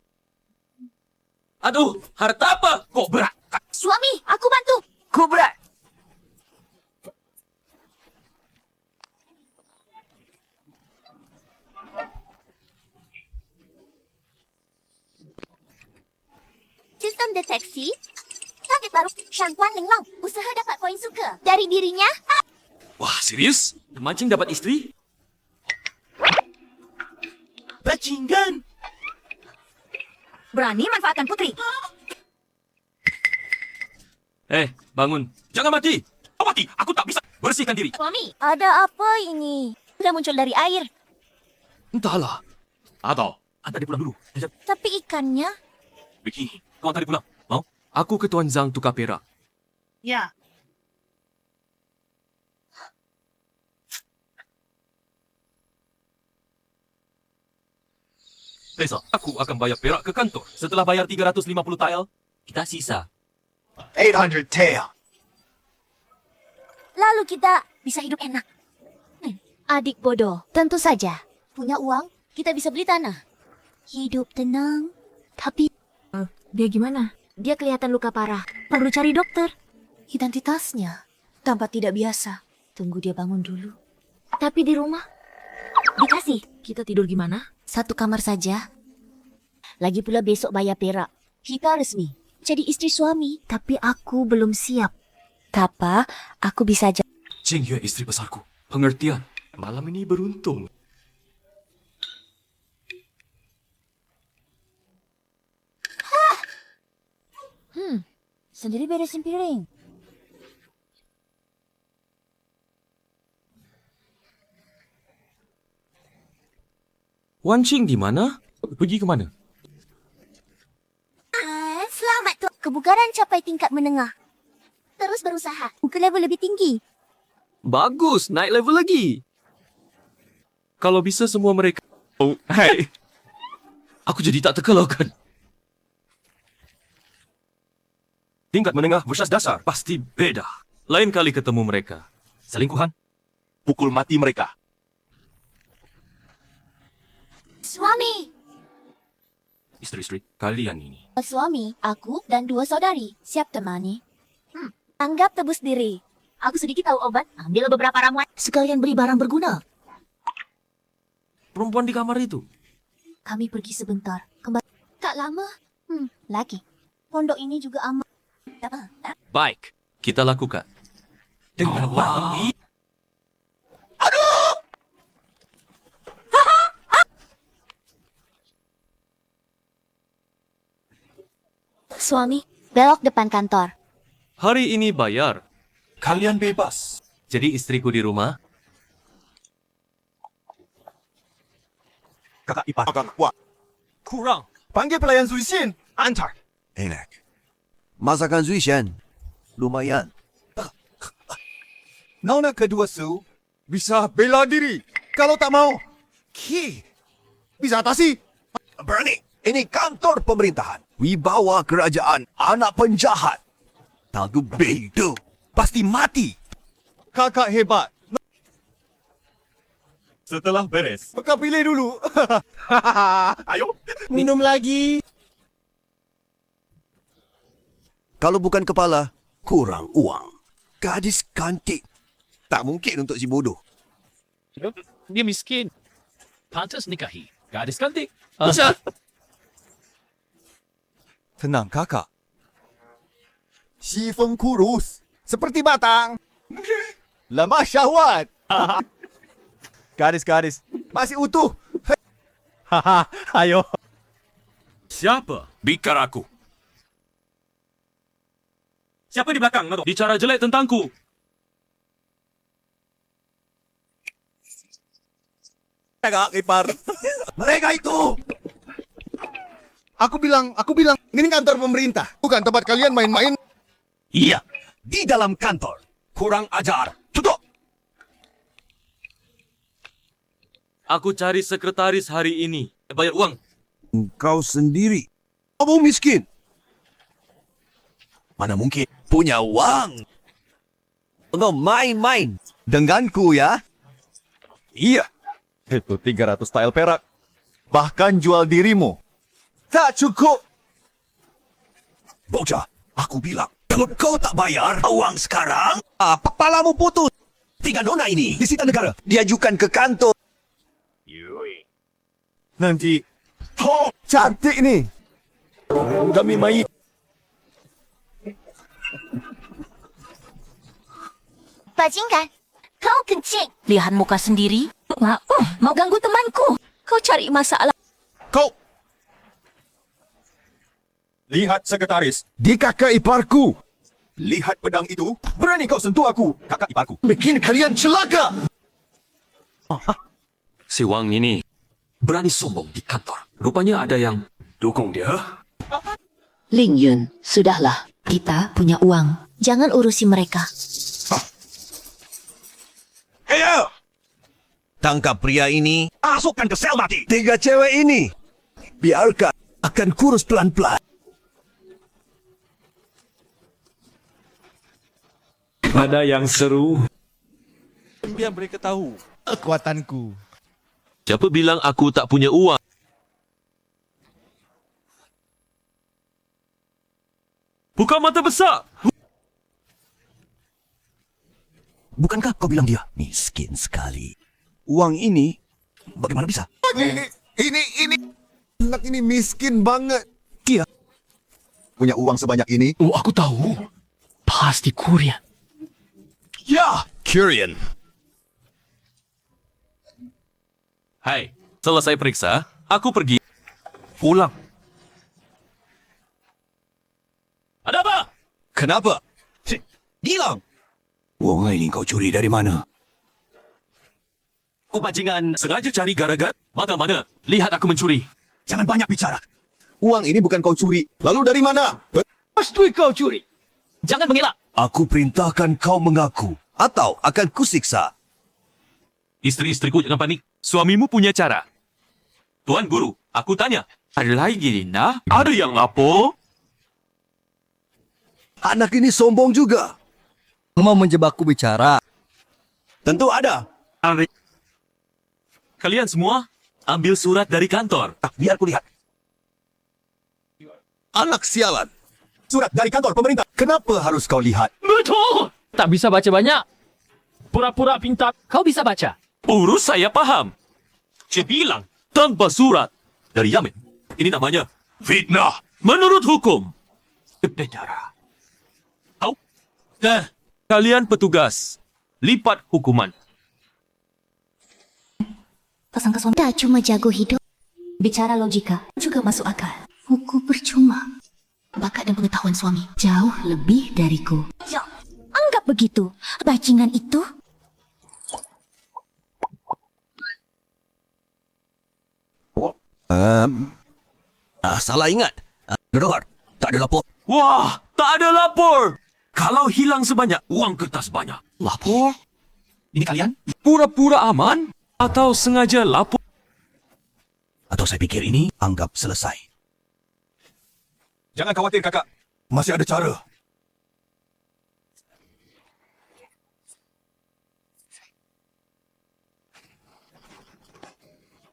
Aduh, harta apa? Kok berat? Suami, aku bantu. Kok berat? Sistem deteksi. Target baru. Syangkuan Linglong. Usaha dapat poin suka. Dari dirinya. Wah, serius? Memancing dapat istri? Bajingan. Berani manfaatkan putri. Bangun. Jangan mati. Oh, mati. Aku tak bisa. Bersihkan diri. Suami, ada apa ini? Sudah muncul dari air. Entahlah. Atau Antar dia pulang dulu. Sekejap. Tapi ikannya? Vicky, kau antar dia pulang. Mau? Aku ke Tuan Zhang tukar perak. Ya. Besok, aku akan bayar perak ke kantor. Setelah bayar 350 tael, kita sisa. 800 tail. Lalu kita bisa hidup enak. Adik bodoh, tentu saja. Punya uang, kita bisa beli tanah. Hidup tenang. Tapi Dia gimana? Dia kelihatan luka parah. Perlu cari dokter. identitasnya tampak tidak biasa. Tunggu dia bangun dulu. Tapi di rumah dikasih. Kita tidur gimana? Satu kamar saja. Lagi pula besok bayar perak. Kita resmi. Jadi istri suami. Tapi aku belum siap. Tapa, aku bisa aja. Jing Yue istri besarku. Pengertian. malam ini beruntung. Sendiri beresin piring. Wan Qing di mana? Pergi ke mana? Selamat tu. Kebugaran capai tingkat menengah. Terus berusaha. Ke level lebih tinggi. Bagus, naik level lagi. Kalau bisa semua mereka... Oh, hai. Aku jadi tak terkelakkan. Tingkat menengah versus dasar pasti beda. Lain kali ketemu mereka. Selingkuhan? Pukul mati mereka. Suami. Istri-istri, kalian ini. Suami, aku dan 2 saudari. Siap temani. Anggap tebus diri. Aku sedikit tahu obat. Ambil beberapa ramuan. Sekalian beli barang berguna. Perempuan di kamar itu. Kami pergi sebentar. Kembali. Tak lama. Lagi. Pondok ini juga aman. Baik, kita lakukan. Dengan wangi. Suami, belok depan kantor. Hari ini bayar. Kalian bebas. Jadi istriku di rumah. Kakak ipar. Kakak kuat. Kurang. Panggil pelayan Zuishin. Antar. Enak. Masakan Zuishan. Lumayan. Nona kedua Su bisa bela diri. Kalau tak mau, bisa atasi. Berani. Ini kantor pemerintahan. Wibawa kerajaan. Anak penjahat. Tahu bedo. Pasti mati. Kakak hebat. Setelah beres. Kau pilih dulu. Ayo. Minum lagi. Kalau bukan kepala, kurang uang. Gadis cantik. Tak mungkin untuk si bodoh. Dia miskin. Pantas nikahi. Gadis cantik. Tenang kakak. Sifeng kurus. Seperti batang. Lemah syahwat. Gadis-gadis. Masih utuh. Ayo. Siapa? Bikar aku. Siapa di belakang? Bicara jelek tentangku. Kakak ipar. Mereka itu. Aku bilang, ini kantor pemerintah. Bukan tempat kalian main-main. Iya. Di dalam kantor. Kurang ajar. Tutup. Aku cari sekretaris hari ini. Bayar uang. Engkau sendiri. Kamu miskin. Mana mungkin punya uang. Engkau main-main denganku ya. Iya. Itu 300 tael perak. Bahkan jual dirimu. Tak cukup. Bocah, aku bilang, kalau kau tak bayar uang sekarang, kepalamu putus. 3 nona ini disita negara. Diajukan ke kantor. Nanti. Oh, cantik ni. Kami main. Bajingan, kau kencing. Lihat muka sendiri. Mau ganggu temanku. Kau cari masalah. Kau. Lihat sekretaris. Di kakak iparku. Lihat pedang itu. Berani kau sentuh aku, kakak iparku. Bikin kalian celaka. Si Wang ini berani sombong di kantor. Rupanya ada yang dukung dia. Ling Yun, sudahlah. Kita punya uang. Jangan urusi mereka. Ayo! Tangkap pria ini. Masukkan ke sel mati. 3 cewek ini. Biarkan. Akan kurus pelan-pelan. Ada yang seru. Biar mereka tahu. Kekuatanku. Siapa bilang aku tak punya uang? Buka mata besar. Bukankah kau bilang dia miskin sekali? Uang ini bagaimana bisa? Ini. Anak ini miskin banget. Dia Punya uang sebanyak ini. Oh, aku tahu. Pasti Korea. ya, Kurian. Hai, selesai periksa, aku pergi. Pulang. Ada apa? Kenapa? Bilang. Uang ini kau curi dari mana? Kau bajingan sengaja cari gara-gara? Mana-mana, lihat aku mencuri. Jangan banyak bicara. Uang ini bukan kau curi. Lalu dari mana? Pasti kau curi. Jangan mengelak. Aku perintahkan kau mengaku. Atau akan kusiksa. Istri-istriku jangan panik. Suamimu punya cara. Tuan Guru, aku tanya. Ada lagi, Linda? Ada yang apa? Anak ini sombong juga. Mau menjebakku bicara. Tentu ada. Kalian semua ambil surat dari kantor. Biar kulihat. Anak sialan. Surat dari kantor pemerintah. Kenapa harus kau lihat? Betul. Tak bisa baca banyak. Pura-pura pintar. Kau bisa baca. Urus saya paham. Saya bilang, tanpa surat dari Yamen. Ini namanya Fitnah. menurut hukum. Penjara. Tahu? Kalian petugas. Lipat hukuman. Pasang suami tak cuma jago hidup. Bicara logika juga masuk akal. Buku percuma. Bakat dan pengetahuan suami jauh lebih dariku. Ya, anggap begitu. Bajingan itu. Salah ingat. Dengar, tak ada lapor. Wah, tak ada lapor. Kalau hilang sebanyak, uang kertas banyak. Lapor? Ini kalian? Pura-pura aman? Atau sengaja lapor? Atau saya pikir ini anggap selesai. Jangan khawatir kakak. Masih ada cara.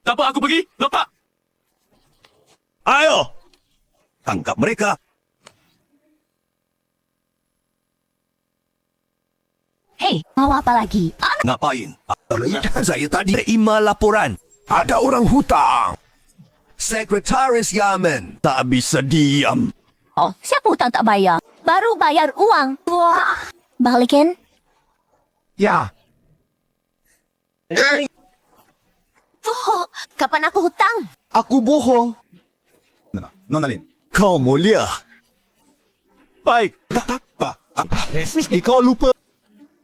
Tak apa, aku pergi. Lepak. Ayo! Tangkap mereka. Hei, mau apa lagi? Ngapain? Saya tadi terima laporan. Ada orang hutang. Sekretaris Yamen tak bisa diam. Oh, siapa hutang tak bayar? Baru bayar uang. Wah, balikin. Ya. Oh, kapan aku hutang? Aku bohong. Nona Lin, kau mulia. Baik. Tak apa. Kau lupa.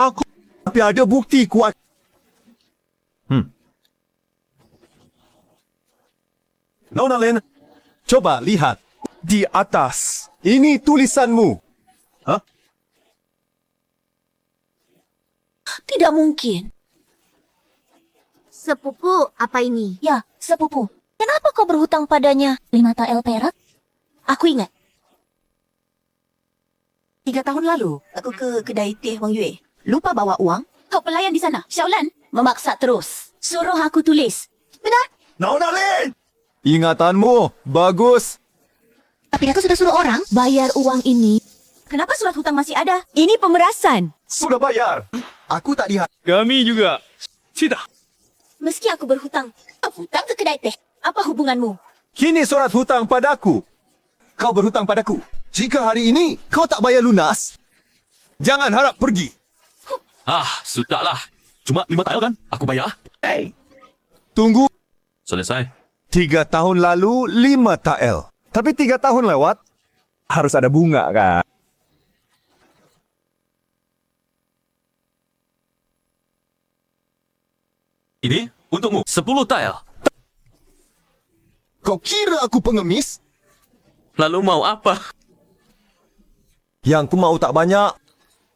Aku tapi ada bukti kuat. Nona Lin, coba lihat di atas. Ini tulisanmu. Hah? Tidak mungkin. Sepupu, apa ini? Ya, sepupu. Kenapa kau berhutang padanya 5 tael perak? Aku ingat. 3 tahun lalu, aku ke kedai teh Wang Yue. Lupa bawa uang. Kau pelayan di sana, Xiaolan. Memaksa terus. Suruh aku tulis. Benar? Nona Lin! Ingatanmu, bagus. Tapi aku sudah suruh orang bayar uang ini. Kenapa surat hutang masih ada? Ini pemerasan. Sudah bayar. Aku tak lihat. Kami juga. Tidak. Meski aku berhutang, kau hutang ke kedai teh. Apa hubunganmu? Kini surat hutang padaku. Kau berhutang padaku. Jika hari ini kau tak bayar lunas, jangan harap pergi. Sudahlah. Cuma 5 tael kan? Aku bayar. Tunggu. Selesai. 3 tahun lalu 5 tael. Tapi 3 tahun lewat, harus ada bunga kan? Ini untukmu. 10 tael. Kau kira aku pengemis? Lalu mau apa? Yang ku mau tak banyak.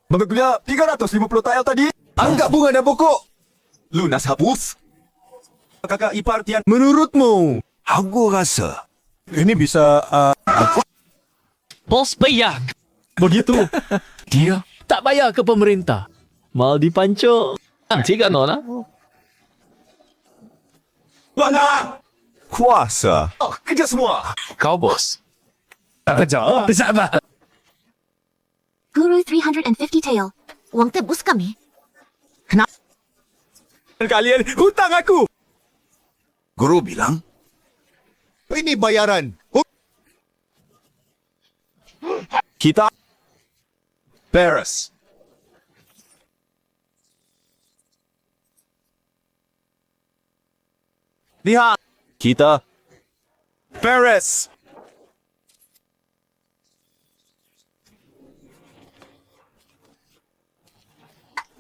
Berguna 350 tael tadi. Anggap bunga dan pokok. Lunas hapus. Kakak ipar Tian. Menurutmu? Aku rasa Ini bisa... Bos bayar. begitu. Dia tak bayar ke pemerintah. Mal dipanco. Jika Nona. Mana? Kuasa. Oh, kerja semua. Kau bos. Kerja. Sabar. Guru 350 tael. Uang tebus kami. Kalian hutang aku. guru bilang Ini bayaran. Kita beres. Lihat. Kita beres.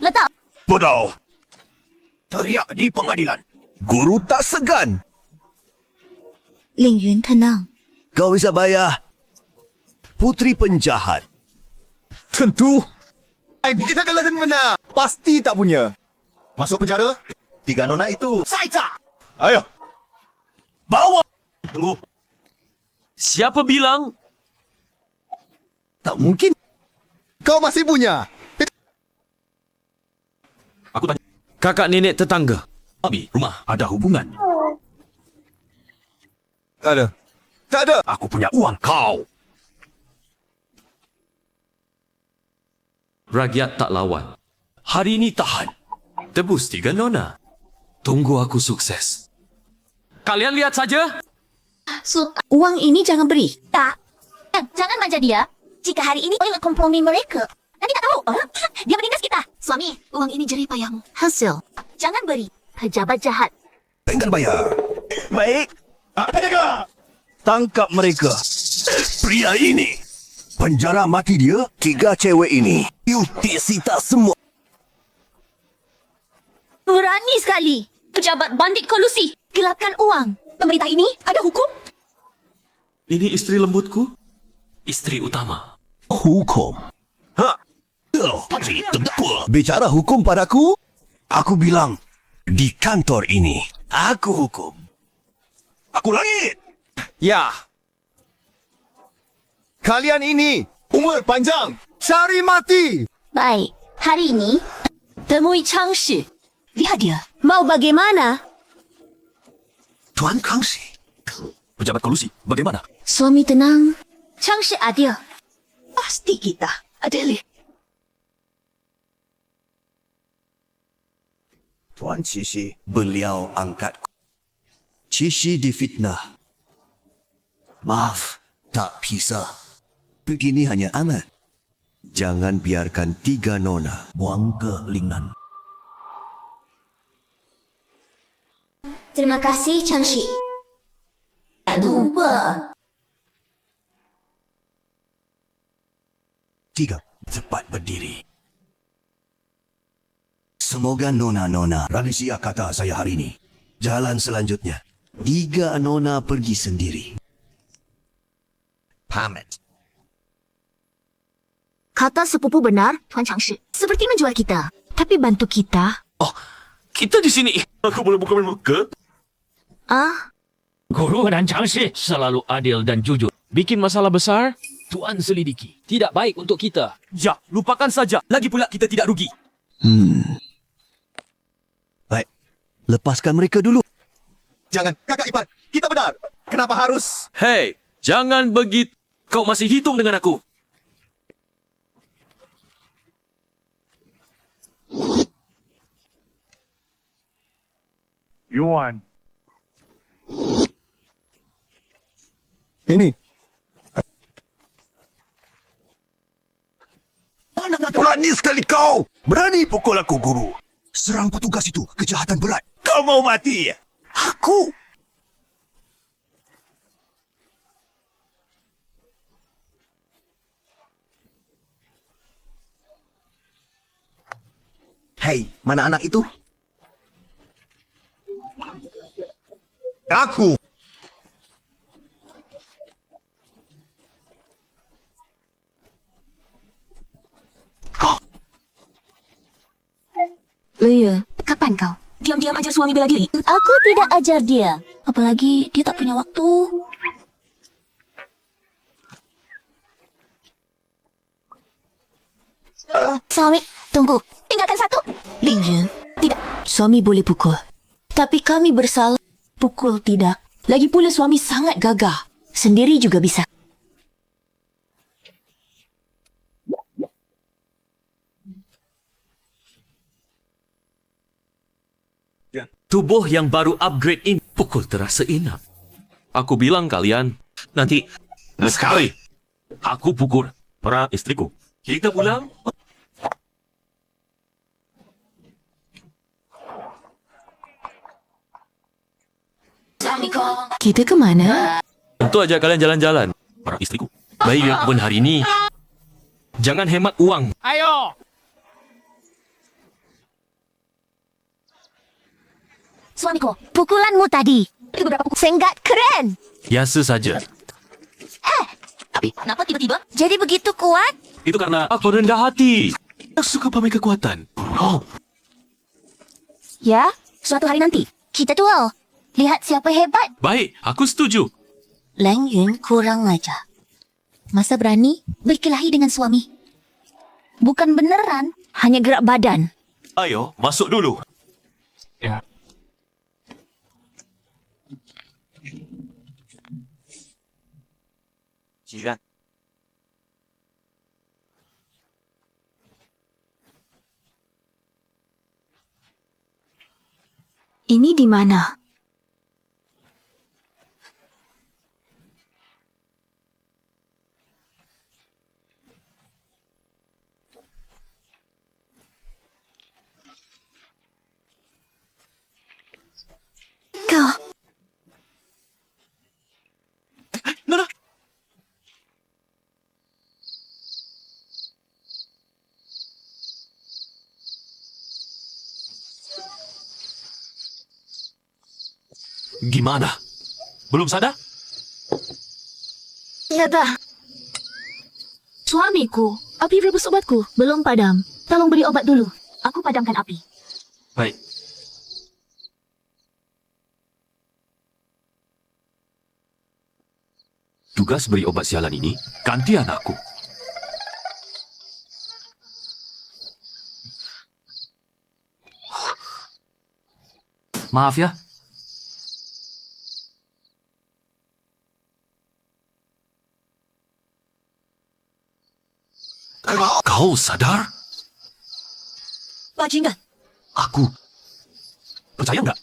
Letak. bodoh. Teriak di pengadilan. Guru tak segan. Ling Yun tenang. Kau bisa bayar. Putri penjahat. Tentu. Kita kalah dan menang. Pasti tak punya. Masuk penjara. 3 nona itu. Ayo. Bawa. Tunggu. Siapa bilang? Tak mungkin. Kau masih punya. Aku tanya. Kakak nenek tetangga. Abi, rumah ada hubungan. Tak ada. Tak ada. Aku punya uang kau. Rakyat tak lawan. Hari ini tahan. Tebus 3 nona. Tunggu aku sukses. Kalian lihat saja. Uang ini jangan beri. Tak. Jangan manja dia. Jika hari ini boleh kompromi mereka. Nanti tak tahu. Dia menindas kita. Suami, uang ini jerih payahmu. Hasil. Jangan beri. Pejabat jahat. Enggan bayar. Baik. Tangkap mereka. Pria ini. Penjara mati dia. 3 cewek ini. Yuti sita semua. Berani sekali. Pejabat bandit kolusi. Gelapkan uang. Pemerintah ini ada hukum? Ini istri lembutku. Istri utama. Hukum. Bicara hukum padaku, aku bilang, di kantor ini, aku hukum. Aku langit. Ya. Kalian ini umur panjang, cari mati. Baik. Hari ini, temui Chang Shi. Lihat dia. Mau bagaimana? Tuan Kangsi. Pejabat kolusi, bagaimana? Suami tenang. Chang Shi adil. Pasti kita adil. Tuan Cici, beliau angkat. Cici difitnah. Maaf, tak bisa. Begini hanya amat. Jangan biarkan 3 nona buang kelingan. Terima kasih, Chang Shi. Tak lupa. 3, cepat berdiri. Semoga nona-nona rahasia kata saya hari ini. Jalan selanjutnya. 3 nona pergi sendiri. Pamit. Kata sepupu benar, Tuan Changshi. Seperti menjual kita. Tapi bantu kita. Oh, kita di sini. Aku boleh buka muka? Ah, Guru dan Changshi selalu adil dan jujur. Bikin masalah besar, Tuan selidiki. Tidak baik untuk kita. Ya, lupakan saja. Lagi pula kita tidak rugi. Baik. Lepaskan mereka dulu. Jangan, kakak ipar. Kita benar. Kenapa harus? Hei, jangan begitu. Kau masih hitung dengan aku. Yuan. Ini. Berani sekali kau. Berani pukul aku, guru. Serang petugas itu. Kejahatan berat. Kau mau mati? Aku. Hei, mana anak itu? Aku. Lea, kapan kau? Diam-diam ajar suami bela diri. Aku tidak ajar dia. Apalagi dia tak punya waktu. Suami, tunggu. Tinggalkan satu. Lea, tidak. Suami boleh pukul. Tapi kami bersalah. Pukul tidak. Lagi pula suami sangat gagah. Sendiri juga bisa. Tubuh yang baru upgrade ini pukul terasa enak. Aku bilang kalian, nanti sekali aku pukul para istriku. Kita pulang. kita ke mana? Tentu aja kalian jalan-jalan. Para istriku. Baik yang pun hari ini. Jangan hemat uang. Ayo! Suamiku, pukulanmu tadi. Itu beberapa pukul senggat keren. Biasa saja. Tapi kenapa tiba-tiba jadi begitu kuat? Itu karena aku rendah hati. Aku suka pamer kekuatan. Oh, Ya, suatu hari nanti kita duel. Lihat siapa hebat. baik. Aku setuju. Lang Yun kurang aja. Masa berani berkelahi dengan suami? Bukan beneran, hanya gerak badan. Ayo, masuk dulu. Ya. Jiran. Ini di mana? Gimana? Belum sadar? Ya dah. Suamiku, api rebus obatku. Belum padam. Tolong beri obat dulu. Aku padamkan api. Baik. Tugas beri obat sialan ini gantian aku. Maaf ya. Kau sadar? Bajingan. Aku. Percaya nggak?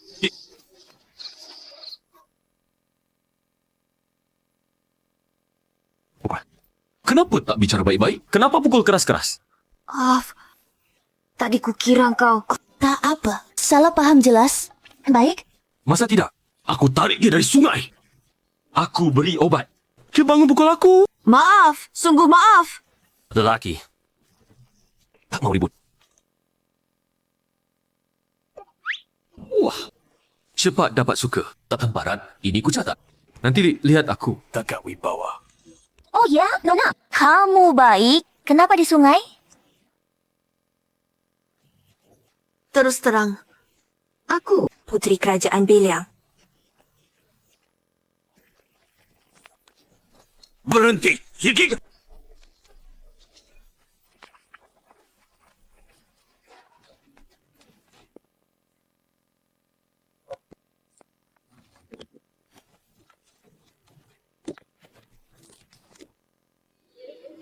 Kenapa tak bicara baik-baik? Kenapa pukul keras-keras? Tadi kukira kau... Tak apa. Salah paham jelas. Baik. Masa tidak? Aku tarik dia dari sungai. Aku beri obat. Dia bangun pukul aku. Maaf. Sungguh maaf. Lelaki. Tak mau ribut. Wah. Cepat dapat suka. Tak temparan. Ini ku catat. Nanti lihat aku. Tagak wibawa. Oh ya, Nona. Kamu baik. Kenapa di sungai? Terus terang, aku putri kerajaan Beliang. Berhenti. Hiki.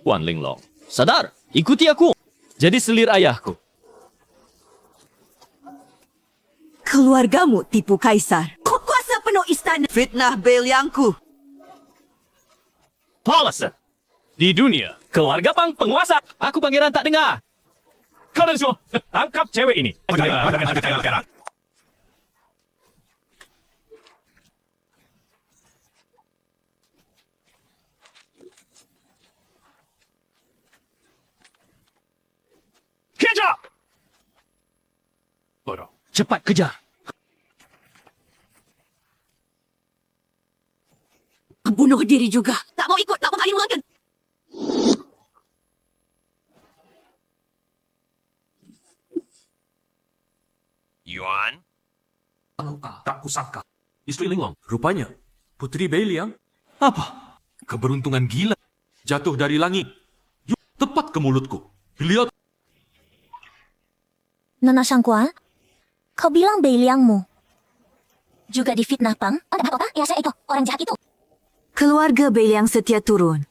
Wan Linglong. Sadar, ikuti aku. Jadi selir ayahku. Keluargamu tipu kaisar. Kau kuasa penuh istana. Fitnah Beliangku. Paulason. Di dunia, keluarga pang penguasa. Aku pangeran tak dengar. Kalian semua, tangkap cewek ini. Kejar! Cepat kejar. Bunuh diri juga. Tak mau ikut, tak mau kali ulangkan. Yuan? Tak kusangka. Istri Linglong. Rupanya. Putri Beliang. Apa? Keberuntungan gila. Jatuh dari langit. Tepat ke mulutku. Lihat. Nona Shangguan, kau bilang Beliangmu juga difitnah Pang? Ada apa? Ya saya itu, orang jahat itu. Keluarga Beliang setia turun.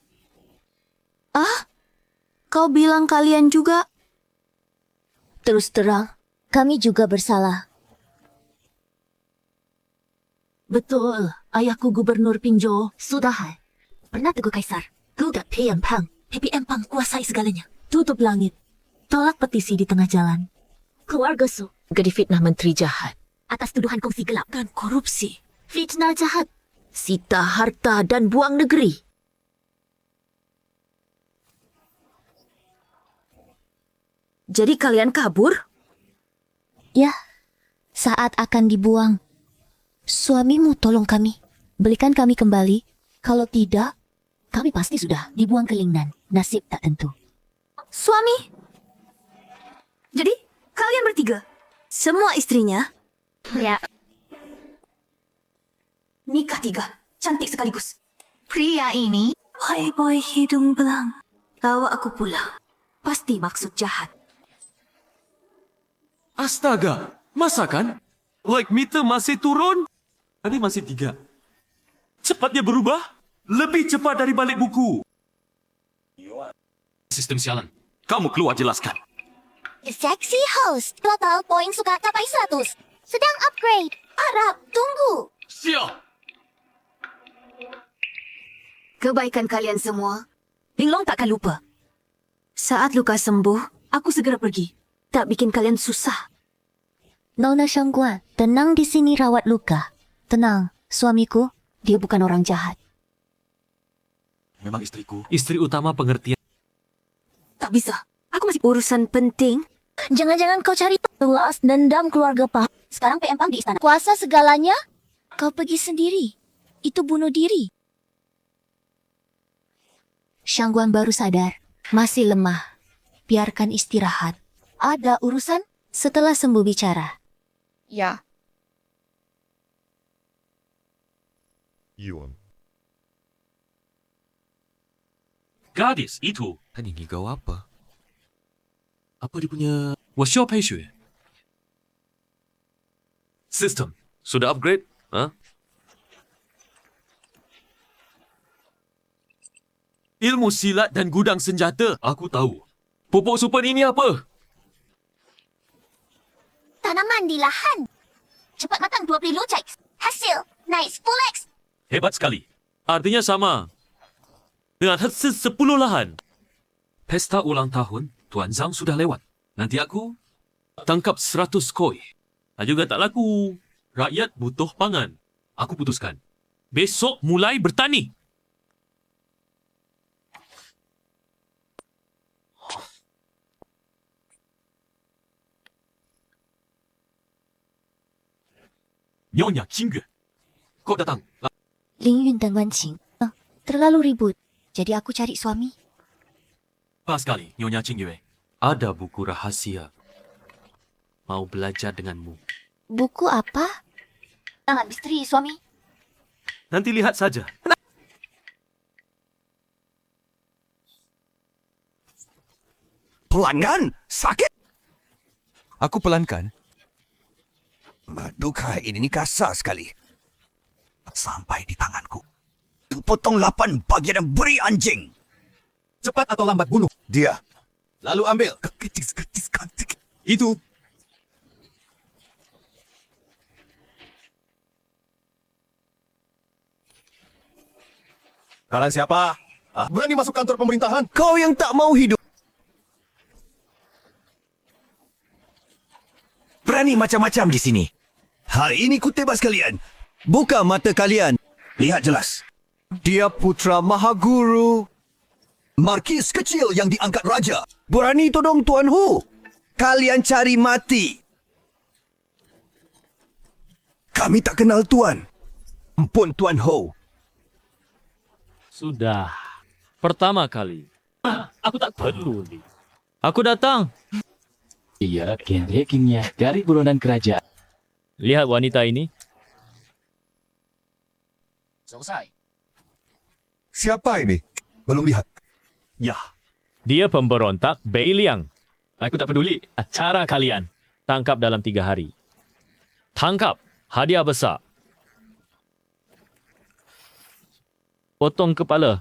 Kau bilang kalian juga? Terus terang, kami juga bersalah. Betul. Ayahku Gubernur Pinjo. Sudah. Pernah teguh kaisar. Gugat PM Pang. PPM Pang kuasai segalanya. Tutup langit. Tolak petisi di tengah jalan. Keluarga Su juga difitnah menteri jahat atas tuduhan kongsi gelap dan korupsi. Fitnah jahat, sita harta dan buang negeri. Jadi kalian kabur? Ya, saat akan dibuang. Suamimu tolong kami. Belikan kami kembali. Kalau tidak, kami pasti sudah dibuang ke Lingnan. Nasib tak tentu. Suami? Jadi, kalian bertiga? Semua istrinya? Ya. Nikah 3. Cantik sekaligus. Pria ini Hai boy hidung belang. Bawa aku pulang. Pasti maksud jahat. Astaga. Masa kan? Like meter masih turun? Tadi masih 3. Cepat dia berubah. Lebih cepat dari balik buku. Sistem sialan. Kamu keluar jelaskan. Sexy host. Total poin suka capai 100. Sedang upgrade. Harap tunggu. Siap. Kebaikan kalian semua, Linglong takkan lupa. Saat luka sembuh, aku segera pergi. Tak bikin kalian susah. Nona Shangguan, tenang di sini rawat luka. Tenang, suamiku, dia bukan orang jahat. Memang istriku. Istri utama pengertian. Tak bisa. Aku masih urusan penting. Jangan-jangan kau cari telas dendam keluarga Pak. Sekarang PM Pang di istana. Kuasa segalanya? Kau pergi sendiri. Itu bunuh diri. Shangguan baru sadar. Masih lemah. Biarkan istirahat. Ada urusan setelah sembuh bicara. Ya. Yuan. Gadis itu. Tadi ngigau apa? Apa dia punya... 我需要配血 System. Sudah upgrade? Ha? Ilmu silat dan gudang senjata. Aku tahu. Pupuk super ini apa? Tanaman di lahan. Cepat matang 20 lucek. Hasil naik 10x. Hebat sekali. Artinya sama. Dengan hasil 10 lahan. Pesta ulang tahun Tuan Zhang sudah lewat. Nanti aku tangkap 100 koi. Juga tak laku. Rakyat butuh pangan. Aku putuskan. Besok mulai bertani. Nyonya Qingyue. Kau datang. Ling Yun dan Wan Qing. Terlalu ribut. Jadi aku cari suami. Pas sekali, Nyonya Qingyue. Ada buku rahasia. Mau belajar denganmu. Buku apa? Tangan istri suami. Nanti lihat saja. Pelan kan? Sakit? Aku pelankan. Aduh, ini kasar sekali. Sampai di tanganku. Potong 8 bagian dan beri anjing. Cepat atau lambat bunuh dia. Lalu ambil. Itu. Kalian siapa? Berani masuk kantor pemerintahan? Kau yang tak mau hidup. Berani macam-macam di sini. Hari ini ku tebas kalian. Buka mata kalian. Lihat jelas. Dia putra Mahaguru. Markis kecil yang diangkat raja. Berani todong Tuan Hu. Kalian cari mati. Kami tak kenal Tuan. Ampun Tuan Ho. Sudah. Pertama kali. Aku tak perlu ni. Aku datang. Ia Genrekingnya dari buronan kerajaan. Lihat wanita ini. Selesai. Siapa ini? Belum lihat. Ya. Dia pemberontak Bei Liang. Aku tak peduli. Acara kalian. Tangkap dalam 3 hari. Tangkap. Hadiah besar. Potong kepala.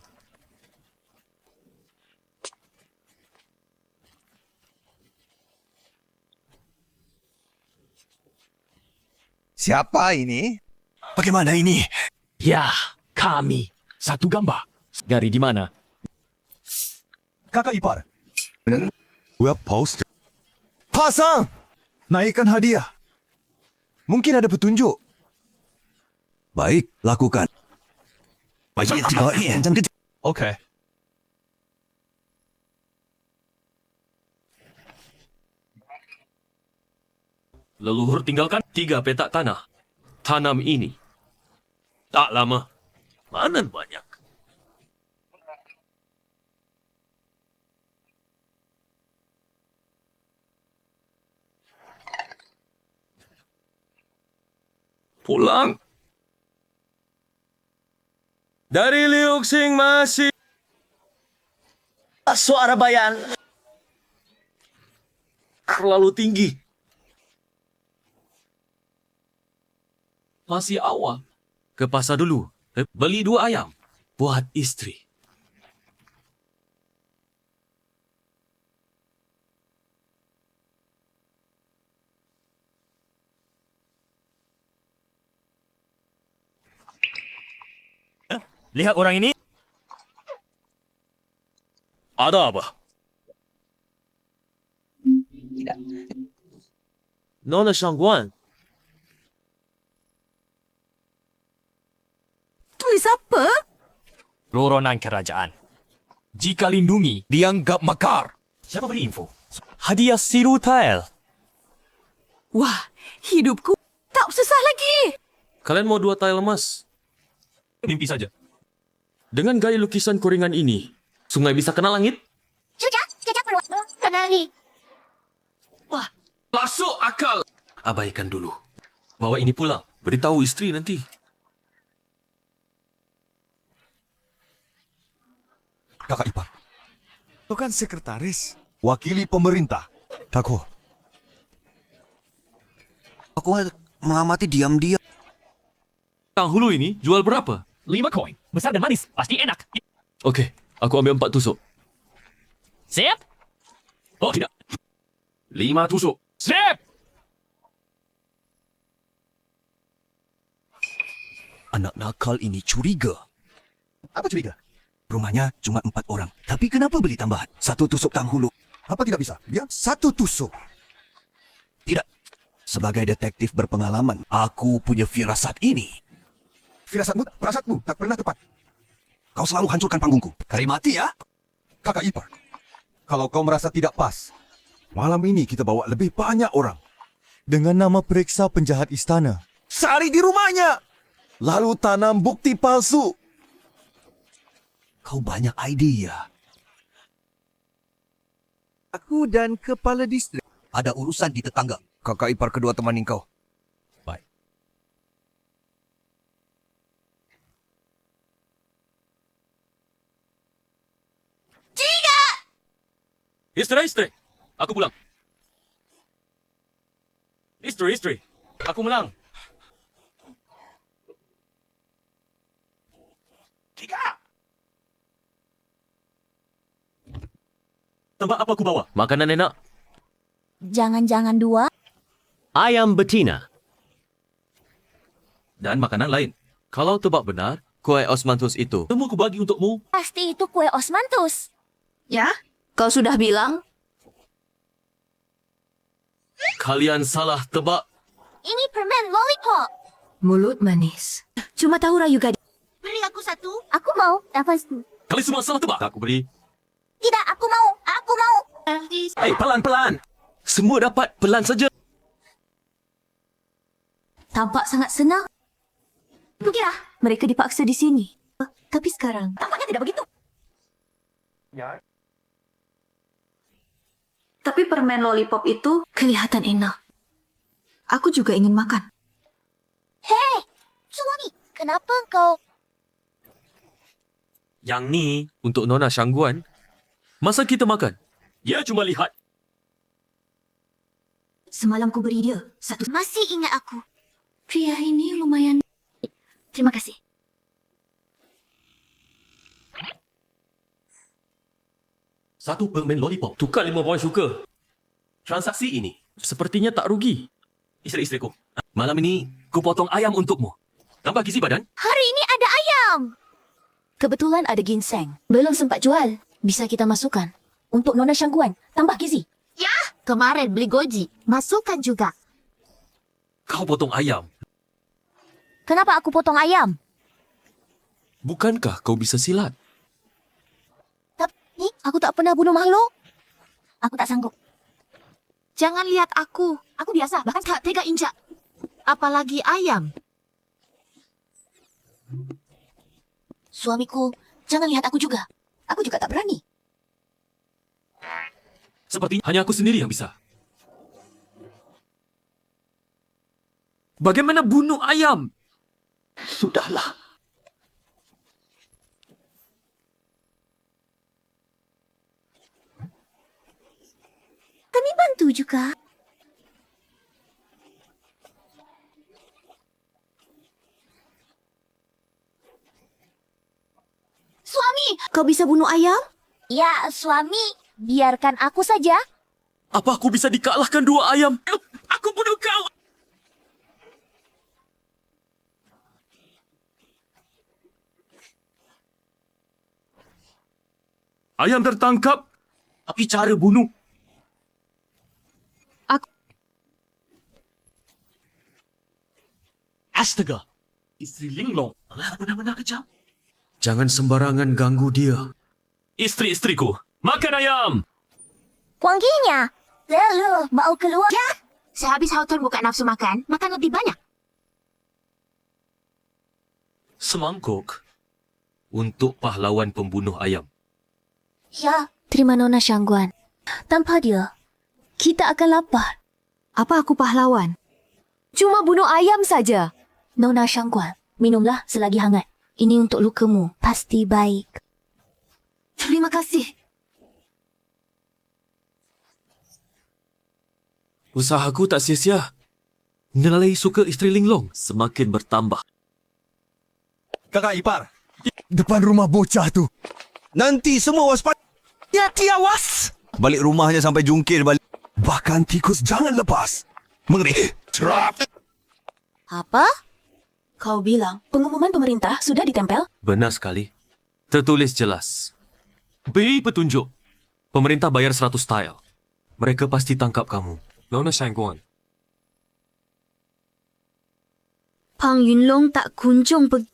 Siapa ini? Bagaimana ini? Ya, kami. Satu gambar. Gari di mana? Kakak ipar. Web poster. Pasang! Naikkan hadiah. Mungkin ada petunjuk. Baik, lakukan. Okey. Leluhur tinggalkan 3 petak tanah. Tanam ini. Tak lama. Panen banyak. Pulang. Dari Liu Xing masih. Suara bayan. Terlalu tinggi. Masih awal. Ke pasar dulu. Beli 2 ayam. Buat istri. Lihat orang ini. Ada apa? Nona Shangguan. Tulis apa? Buronan kerajaan. Jika lindungi, Dianggap makar. siapa beri info? Hadiah siru tile. Wah, hidupku tak susah lagi. Kalian mau 2 tile emas? Mimpi saja. Dengan gaya lukisan koringan ini, sungai bisa kena langit? Jejak perlu. Kenali. Wah, masuk akal. Abaikan dulu. Bawa ini pulang. Beritahu isteri nanti. Kakak ipar. Kau kan sekretaris. Wakili pemerintah. Aku mengamati diam-diam. Kang Hulu ini jual berapa? 5 koin. Besar dan manis. Pasti enak. Okey, aku ambil 4 tusuk. Siap? Oh, tidak. 5 tusuk. Siap! Anak nakal ini curiga. Apa curiga? Rumahnya cuma 4 orang. Tapi kenapa beli tambahan? 1 tusuk Kang Hulu. Apa tidak bisa? Biar 1 tusuk. Tidak. Sebagai detektif berpengalaman, aku punya firasat ini. Firasatmu tak pernah tepat. Kau selalu hancurkan panggungku. Kari mati ya? Kakak ipar, kalau kau merasa tidak pas, malam ini kita bawa lebih banyak orang. Dengan nama periksa penjahat istana. Sari di rumahnya. Lalu tanam bukti palsu. Kau banyak idea. Aku dan kepala distrik. Ada urusan di tetangga. Kakak ipar kedua temani kau. Baik. Isteri. Aku pulang. Isteri. Aku pulang. 3. Tebak apa aku bawa? Makanan enak. Jangan-jangan 2. Ayam betina. Dan makanan lain. Kalau tebak benar, kue osmanthus itu semua aku bagi untukmu. Pasti itu kue osmanthus. Ya? Kau sudah bilang? Kalian salah tebak. Ini permen lollipop. Mulut manis. Cuma tahu rayu gadis. Beri aku 1. Aku mau. Nafas. Kalian semua salah tebak. Aku beri. Tidak, aku mau. Hei, pelan-pelan. Semua dapat pelan saja. Tampak sangat senang. Kukira mereka dipaksa di sini. Tapi sekarang tampaknya tidak begitu. Tapi permen lollipop itu kelihatan enak. Aku juga ingin makan. Hei, suami. Kenapa kau... Yang ni untuk Nona Syangguan. Masa kita makan? Dia cuma lihat. Semalam ku beri dia 1. Masih ingat aku. Pria ini lumayan. Terima kasih. Satu permen lollipop. Tukar 5 poin syukur. Transaksi ini sepertinya tak rugi. Isteri-isteriku, malam ini ku potong ayam untukmu. Tambah gizi badan. Hari ini ada ayam. Kebetulan ada ginseng. Belum sempat jual. Bisa kita masukkan. Untuk Nona Syangguan, tambah gizi. Ya, kemarin beli goji. Masukkan juga. Kau potong ayam. Kenapa aku potong ayam? Bukankah kau bisa silat? Tapi aku tak pernah bunuh makhluk. Aku tak sanggup. Jangan lihat aku. Aku biasa, bahkan tak tega injak. Apalagi ayam. Suamiku, jangan lihat aku juga. Aku juga tak berani. Sepertinya hanya aku sendiri yang bisa. Bagaimana bunuh ayam? Sudahlah. Kami bantu juga. Suami! Kau bisa bunuh ayam? Ya, suami. Biarkan aku saja. Apa aku bisa dikalahkan 2 ayam? Aku bunuh kau! Ayam tertangkap. Tapi cara bunuh. Astaga. Isteri Linglong. Benar-benar kejam. Jangan sembarangan ganggu dia. Isteri-isteriku, makan ayam! Wanginya. Lalu, mau keluar? Ya. Sehabis Houghton buka nafsu makan, makan lebih banyak. Semangkuk untuk pahlawan pembunuh ayam. Ya, terima Nona Syangguan. Tanpa dia, kita akan lapar. Apa aku pahlawan? Cuma bunuh ayam saja. Nona Syangguan, minumlah selagi hangat. Ini untuk lukamu. Pasti baik. Terima kasih. Usahaku tak sia-sia. Nilai suka isteri Linglong semakin bertambah. Kakak ipar. Depan rumah bocah tu. Nanti semua waspada. Ya, tiawas. Balik rumahnya sampai jungkir balik. Bahkan tikus jangan lepas. Mengerti? Trap. Apa? Kau bilang pengumuman pemerintah sudah ditempel? Benar sekali. Tertulis jelas. Beri petunjuk. Pemerintah bayar 100 tile. Mereka pasti tangkap kamu. Nona Syangguan. Pang Yunlong tak kunjung pergi.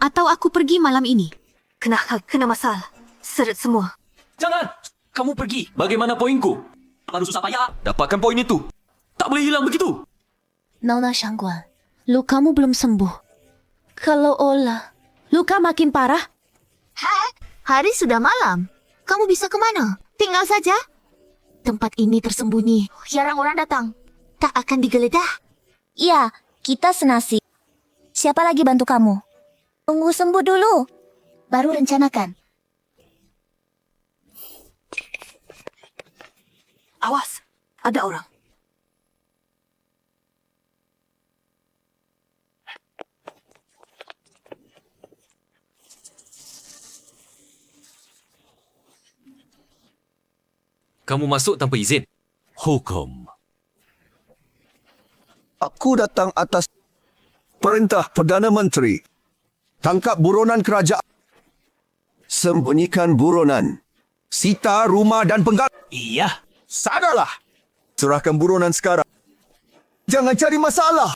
Atau aku pergi malam ini? Kena masalah. Seret semua. Jangan! Kamu pergi. Bagaimana poinku? Harus susah payah. Dapatkan poin itu. Tak boleh hilang begitu. Nona Syangguan, lukamu belum sembuh. Kalau olah, Luka makin parah. Hari sudah malam. Kamu bisa kemana? Tinggal saja. tempat ini tersembunyi. Jarang orang datang. Tak akan digeledah. Ya, kita senasib. Siapa lagi bantu kamu? Tunggu sembuh dulu. Baru rencanakan. Awas, ada orang. Kamu masuk tanpa izin. Hukum. Aku datang atas perintah Perdana Menteri. Tangkap buronan kerajaan. Sembunyikan buronan. Sita rumah dan penggal. Iya. Sadarlah. Serahkan buronan sekarang. Jangan cari masalah.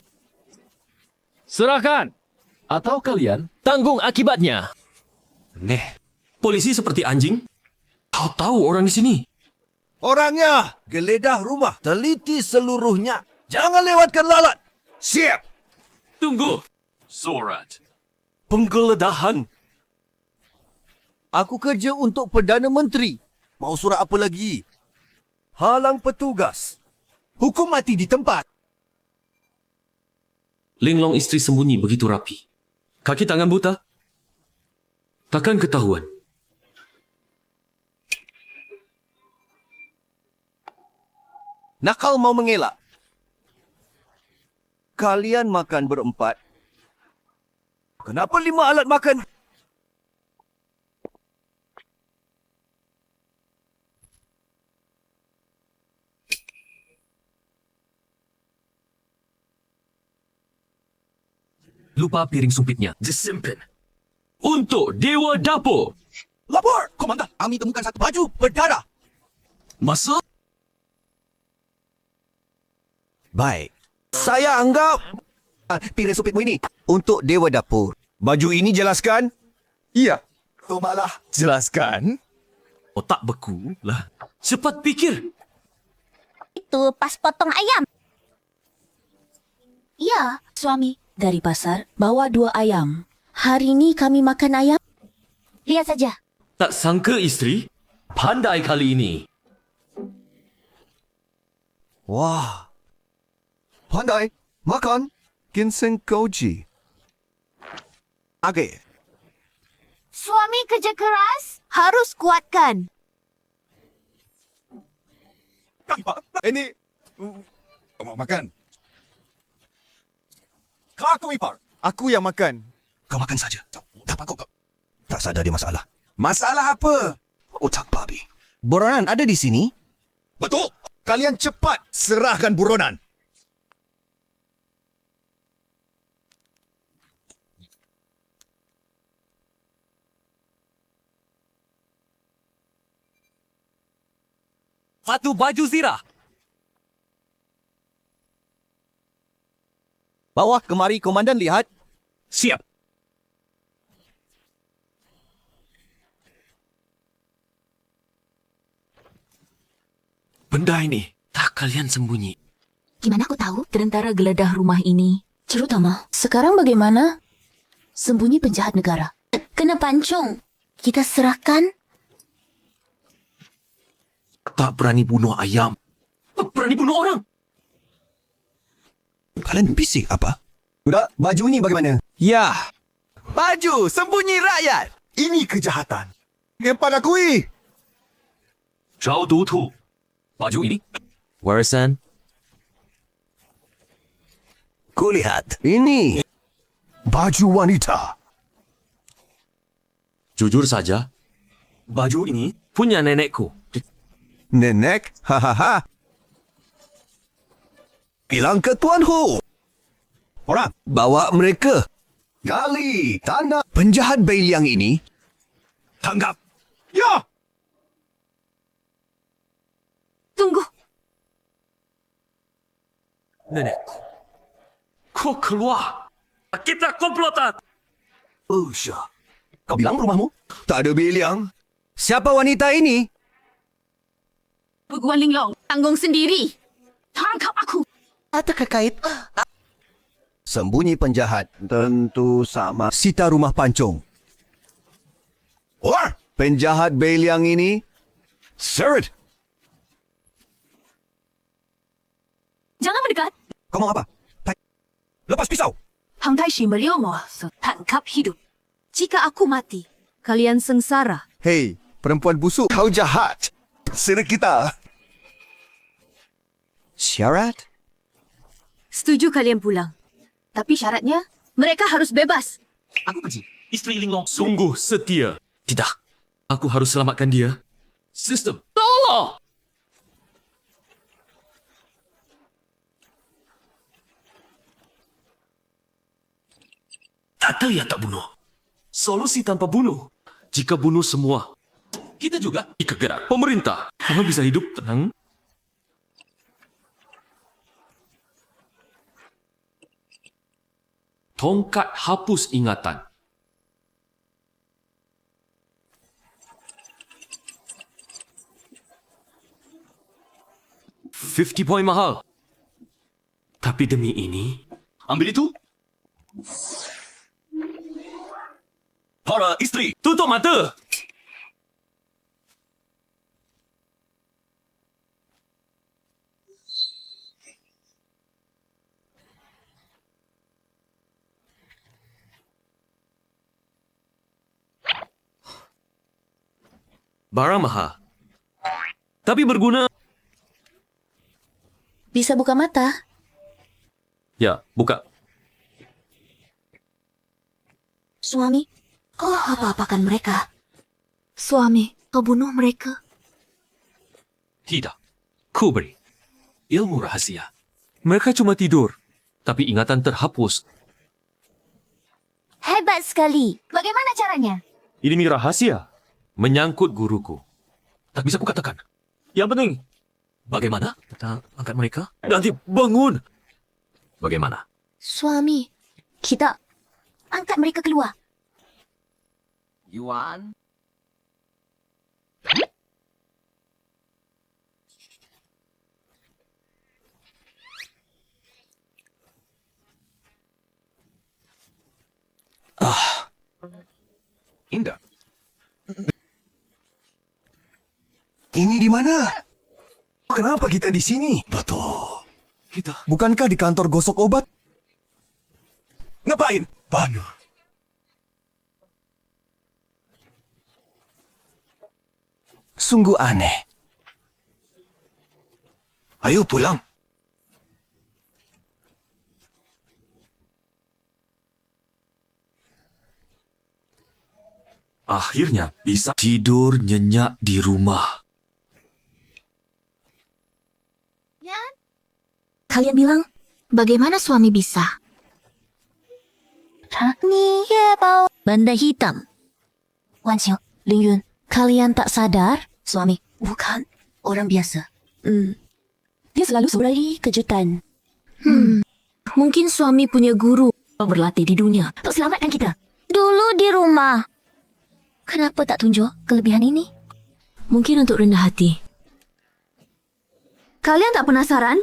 Serahkan. Atau kalian tanggung akibatnya. Neh, polisi seperti anjing. Kau tahu orang di sini. Orangnya geledah rumah. Teliti seluruhnya. Jangan lewatkan lalat. Siap. Tunggu. Zorat. Penggeledahan. Aku kerja untuk Perdana Menteri. Mau surat apa lagi? Halang petugas. Hukum mati di tempat. Linglong isteri sembunyi begitu rapi. Kaki tangan buta. Takkan ketahuan. Nakal mau mengelak. Kalian makan berempat. Kenapa 5 alat makan? Lupa piring sumpitnya. Disimpan. Untuk Dewa Dapur. Lapor, Komandan. Kami temukan satu baju berdarah. Masa? Baik. Saya anggap piring supitmu ini untuk Dewa Dapur. Baju ini jelaskan? Iya. Tu malah jelaskan. Otak beku lah. Cepat pikir. Itu pas potong ayam. Ya, suami. Dari pasar, bawa 2 ayam. Hari ini kami makan ayam. Lihat saja. Tak sangka isteri. Pandai kali ini. Wah. Pandai. Makan. Ginseng koji. Okey. Suami kerja keras harus kuatkan. Ini... Mau makan? Aku ipar. Aku yang makan. Kau makan saja. Tak kau. Tak sadar dia masalah. Masalah apa? Otak babi. Buronan ada di sini? Betul. Kalian cepat serahkan buronan. Satu baju zirah. Bawa kemari, Komandan, lihat. Siap. Benda ini tak kalian sembunyi. Gimana aku tahu tentara geledah rumah ini Terutama, sekarang bagaimana? Sembunyi penjahat negara. Kena pancung. Kita serahkan. Tak berani bunuh ayam. Berani bunuh orang. Kalian bisik apa? Budak, baju ni bagaimana? Ya. Baju sembunyi rakyat. Ini kejahatan. Kepada kui. Zhao Dutu. Baju ini. Warisan? Kulihat. Ini baju wanita. Jujur saja, Baju ini. punya nenekku. Nenek? Hahaha. Bilang ke Tuan Hu. Orang, bawa mereka. Gali tanah. Penjahat Beiliang ini. Tangkap. Ya. Tunggu. Nenekku. Kau keluar. Kita komplotan. Usha. Kau bilang rumahmu? Tak ada Beiliang. Siapa wanita ini? Guan Linglong, tanggung sendiri. Tangkap aku. Adakah kait? Sembunyi penjahat. Tentu sama. Sita rumah pancung. Or, penjahat Beiliang ini. Seret. Jangan mendekat. Kau mau apa? Lepas pisau. Hang Taishi meliomo, tangkap hidup. Jika aku mati, kalian sengsara. Hei, perempuan busuk. Kau jahat. Seret kita. Syarat? Setuju kalian pulang. Tapi syaratnya, mereka harus bebas. Aku benci. Isteri Linglong sungguh setia. Tidak. Aku harus selamatkan dia. Sistem. Tolong! Tak ada yang tak bunuh. Solusi tanpa bunuh. Jika bunuh semua, kita juga ikut gerak pemerintah. Kamu bisa hidup tenang. Tongkat hapus ingatan. $50 mahal. Tapi demi ini, ambil itu. Para isteri, tutup mata. Barang mahal. Tapi berguna. Bisa buka mata? Ya, buka. Suami, kau apa-apakan mereka. Suami, kau bunuh mereka. Tidak. Ku beri. Ilmu rahasia. Mereka cuma tidur. Tapi ingatan terhapus. Hebat sekali. Bagaimana caranya? Ini rahasia. Menyangkut guruku. Tak bisa kukatakan. Yang penting, bagaimana kita angkat mereka? Nanti bangun. Bagaimana? Suami, kita angkat mereka keluar. Yuan? Indah. Ini di mana? Kenapa kita di sini? Betul. Kita. Bukankah di kantor gosok obat? Ngapain? Banu. Sungguh aneh. Ayo pulang. Akhirnya bisa tidur nyenyak di rumah. Kalian bilang, bagaimana suami bisa? Banda hitam. Wan Xiao, Ling Yun, kalian tak sadar? Suami, bukan orang biasa. Dia selalu beri kejutan. Mungkin suami punya guru yang berlatih di dunia untuk selamatkan kita. Dulu di rumah. Kenapa tak tunjuk kelebihan ini? Mungkin untuk rendah hati. Kalian tak penasaran?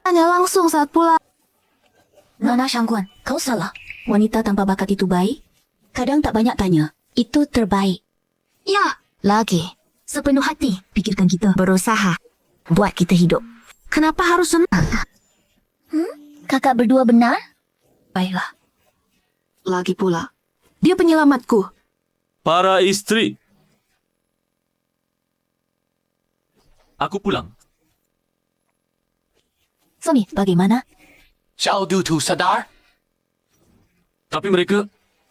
Tanya langsung saat pulang. Nona Shangguan, kau salah. Wanita tanpa bakat itu baik? Kadang tak banyak tanya. Itu terbaik. Ya. Lagi. Sepenuh hati. Pikirkan kita. Berusaha. Buat kita hidup. Kenapa harus senang? Kakak berdua benar? Baiklah. Lagi pula, dia penyelamatku. Para isteri. Aku pulang. Suami, bagaimana? Shao Du Tu sadar? Tapi mereka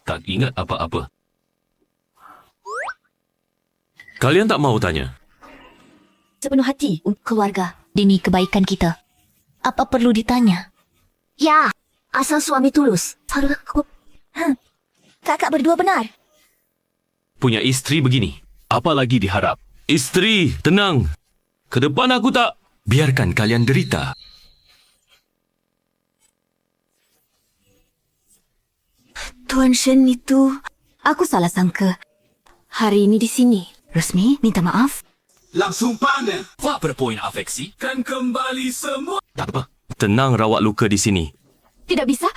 tak ingat apa-apa. Kalian tak mau tanya? Sepenuh hati untuk keluarga. Demi kebaikan kita. Apa perlu ditanya? Ya, asal suami tulus. Harus aku... Kakak berdua benar. Punya isteri begini. Apa lagi diharap? Isteri, tenang. Ke depan aku tak biarkan kalian derita. Tuan Shen itu... Aku salah sangka. Hari ini di sini. Resmi, minta maaf. Langsung panen. Apa berpoin afeksi? Kan kembali semua. Tak apa. Tenang rawat luka di sini. Tidak bisa.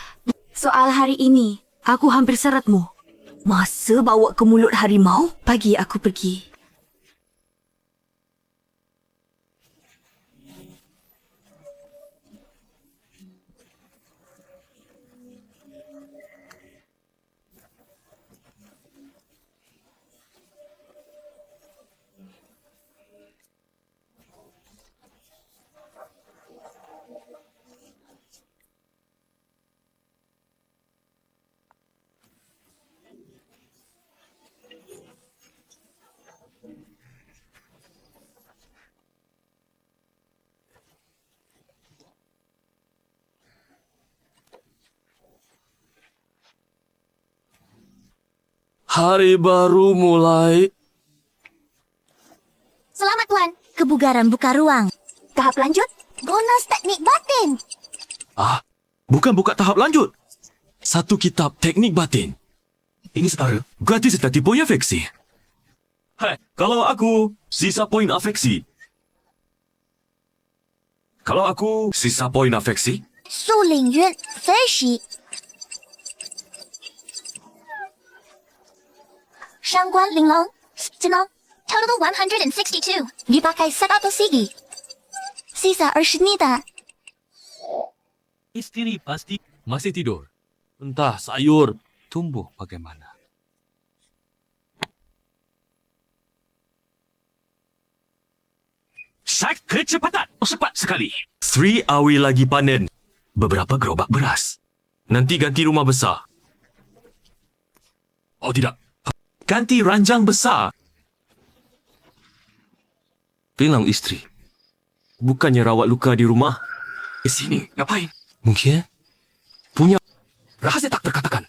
Soal hari ini, aku hampir syaratmu. Masa bawa ke mulut harimau? Pagi aku pergi. Hari baru mulai. Selamat Tuan. Kebugaran buka ruang. Tahap lanjut. Bonus teknik batin. Bukan buka tahap lanjut. Satu kitab teknik batin. Ini setara. Gratis tetapi poin afeksi. Hai, kalau aku sisa poin afeksi. Kalau aku sisa poin afeksi. 素领约学习。上官玲珑，Jenong, total 162. Dipakai 100 sigi. Sisa 20 nida. Istri pasti masih tidur. Entah sayur tumbuh bagaimana. Sak kecepatan. Cepat sekali. Sri Awi lagi panen beberapa gerobak beras. Nanti ganti rumah besar. Oh tidak. Ganti ranjang besar. Bilang istri. Bukannya rawat luka di rumah. Di sini ngapain? Mungkin punya rahasia tak terkatakan.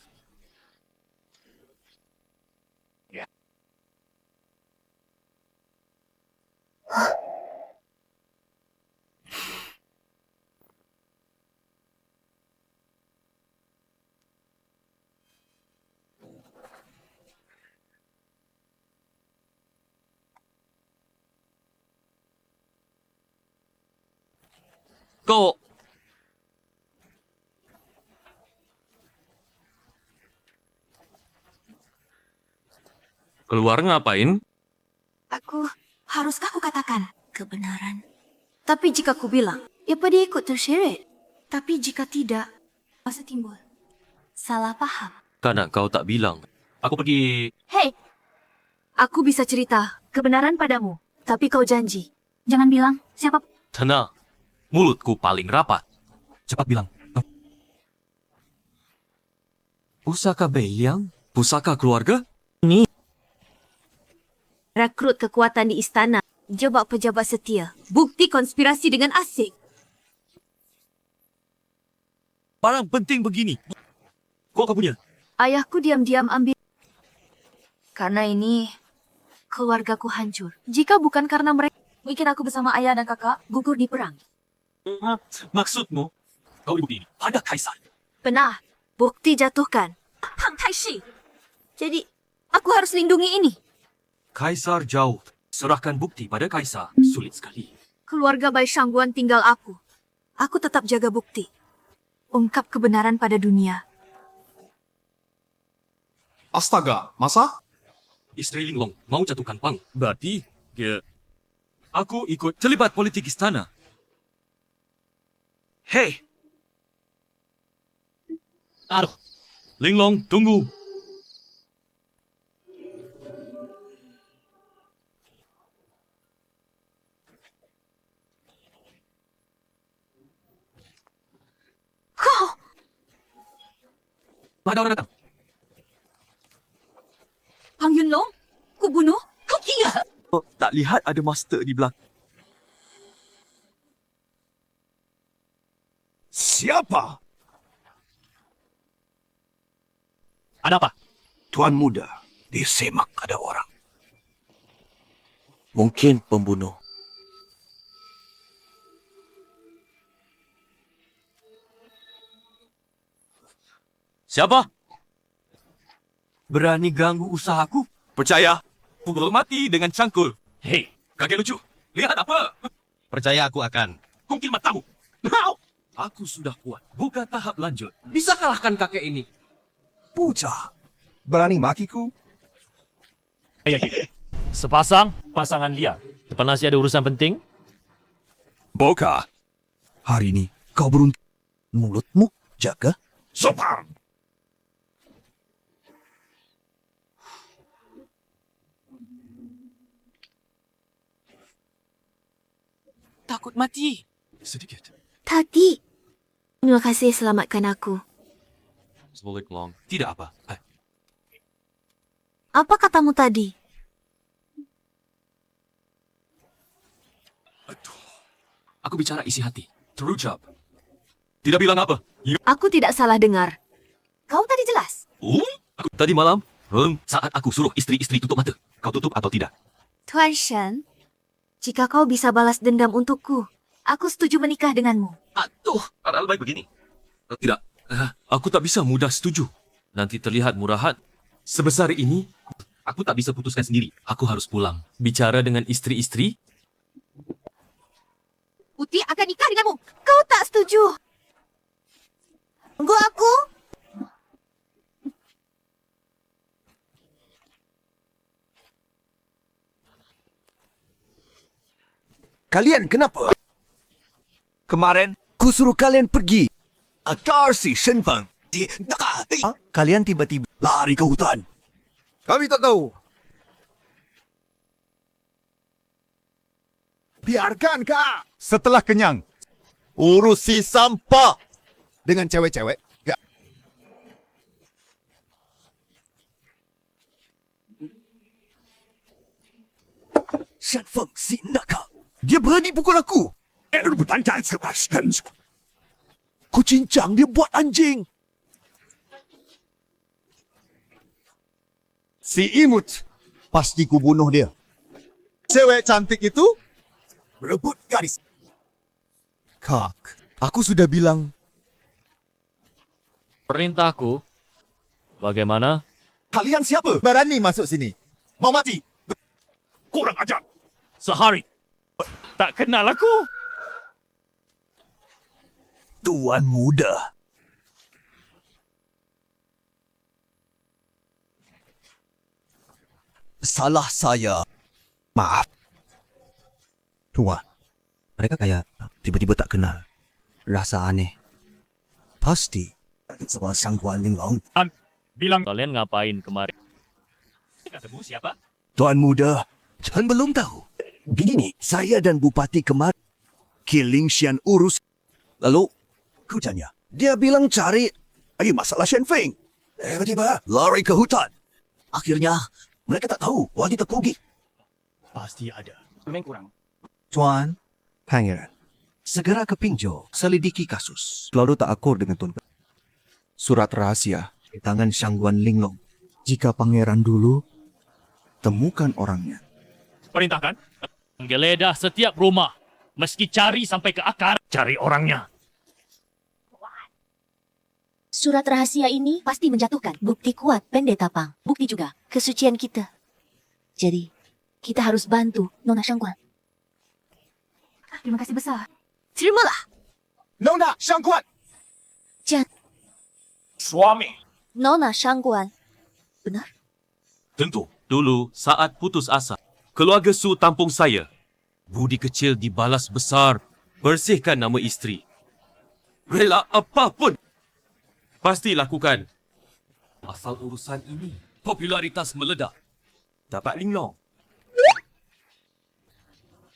Kau keluar ngapain? Haruskah aku katakan? Kebenaran. Tapi jika aku bilang, ya pada ikut terseret. Tapi jika tidak, masa timbul salah paham. Karena kau tak bilang. Aku pergi. Hei, aku bisa cerita kebenaran padamu. Tapi kau janji, jangan bilang siapa. Tenang. Mulutku paling rapat. Cepat bilang. Pusaka Beiliang? Pusaka keluarga? Rekrut kekuatan di istana. Jebak pejabat setia. Bukti konspirasi dengan asing. Barang penting begini. Kau punya? Ayahku diam-diam ambil. Karena ini, keluargaku hancur. Jika bukan karena mereka, mungkin aku bersama ayah dan kakak gugur di perang. Maksudmu? Kau ibu ini pada kaisar. Benar. Bukti jatuhkan. Hang Taishi. Jadi, aku harus lindungi ini. Kaisar jauh. Serahkan bukti pada kaisar. Sulit sekali. Keluarga Bai Shangguan tinggal aku. Aku tetap jaga bukti. ungkap kebenaran pada dunia. Astaga, masa? Isteri Linglong mau jatuhkan Pang. Berarti dia... Aku ikut terlibat politik istana. Hei! Aduh. Linglong, tunggu. Kau! Ada orang datang. Pang Yunlong? Ku bunuh? Kau gila! Tak lihat ada master di belakang. Siapa? Ada apa? Tuan muda, disemak ada orang. Mungkin pembunuh. Siapa? Berani ganggu usahaku? Percaya. Pukul mati dengan cangkul. Hei, kakek lucu. Lihat apa? Percaya aku akan. Kungkil matamu. How? Aku sudah kuat. Buka tahap lanjut. Bisa kalahkan kakek ini. Puja. Berani makiku? Sepasang pasangan liar. Depan nasi ada urusan penting? Boka. Hari ini kau beruntung. Mulutmu jaga. Sopan. Takut mati. Sedikit. Tadi. Terima kasih selamatkan aku. Sebulik long. Tidak apa. Apa katamu tadi? Aduh. Aku bicara isi hati. Terucap. Tidak bilang apa. Aku tidak salah dengar. Kau tadi jelas. Aku tadi malam. Saat aku suruh istri-istri tutup mata. Kau tutup atau tidak? Tuan Shen, jika kau bisa balas dendam untukku, aku setuju menikah denganmu. Aduh, padahal baik begini. Tidak, aku tak bisa mudah setuju. Nanti terlihat murahan. Sebesar ini, aku tak bisa putuskan sendiri. Aku harus pulang. Bicara dengan istri-istri. Putih akan nikah denganmu. Kau tak setuju. Tunggu aku. Kalian kenapa? Kemarin, ku suruh kalian pergi. Agar si Shenfeng. Kalian tiba-tiba lari ke hutan. Kami tak tahu. Biarkan, Kak. Setelah kenyang, urusi sampah. Dengan cewek-cewek. Ya. Shenfeng si nakal. Dia berani pukul aku. Ku cincang dia buat anjing. Si imut. Pasti ku bunuh dia. Cewek cantik itu berebut gadis. Kak, aku sudah bilang. Perintahku. Bagaimana? Kalian siapa? Berani masuk sini. Mau mati. Kurang ajar. Sehari. Tak kenal aku. Tuan muda. Salah saya. Maaf. Tuan. Mereka kayak tiba-tiba tak kenal. Rasa aneh. Pasti. Sebab Shangguan Linglong. Bilang kalian ngapain kemarin? Ketemu siapa? Tuan muda. Tuan belum tahu. Begini, saya dan Bupati kemarin Kiling Xian urus. Lalu, ku tanya. Dia bilang cari masalah Shen Feng. Tiba-tiba lari ke hutan. Akhirnya, mereka tak tahu wanita kogi. Pasti ada. Tuan, Pangeran, segera ke Pingjo, selidiki kasus. Selalu tak akur dengan Tuan. Surat rahasia. Di tangan Shangguan Linglong. Jika pangeran dulu, temukan orangnya. Perintahkan. Menggeledah setiap rumah. Meski cari sampai ke akar. Cari orangnya. Surat rahasia ini pasti menjatuhkan. Bukti kuat Pendeta Pang. Bukti juga kesucian kita. Jadi, kita harus bantu Nona Shangguan. Terima kasih besar. Terimalah. Nona Shangguan! Suami. Nona Shangguan. Benar? Tentu. Dulu, saat putus asa, keluarga Su tampung saya. Budi kecil dibalas besar. Bersihkan nama isteri. Rela apapun. Pasti lakukan. Asal urusan ini, popularitas meledak. Dapat linglong.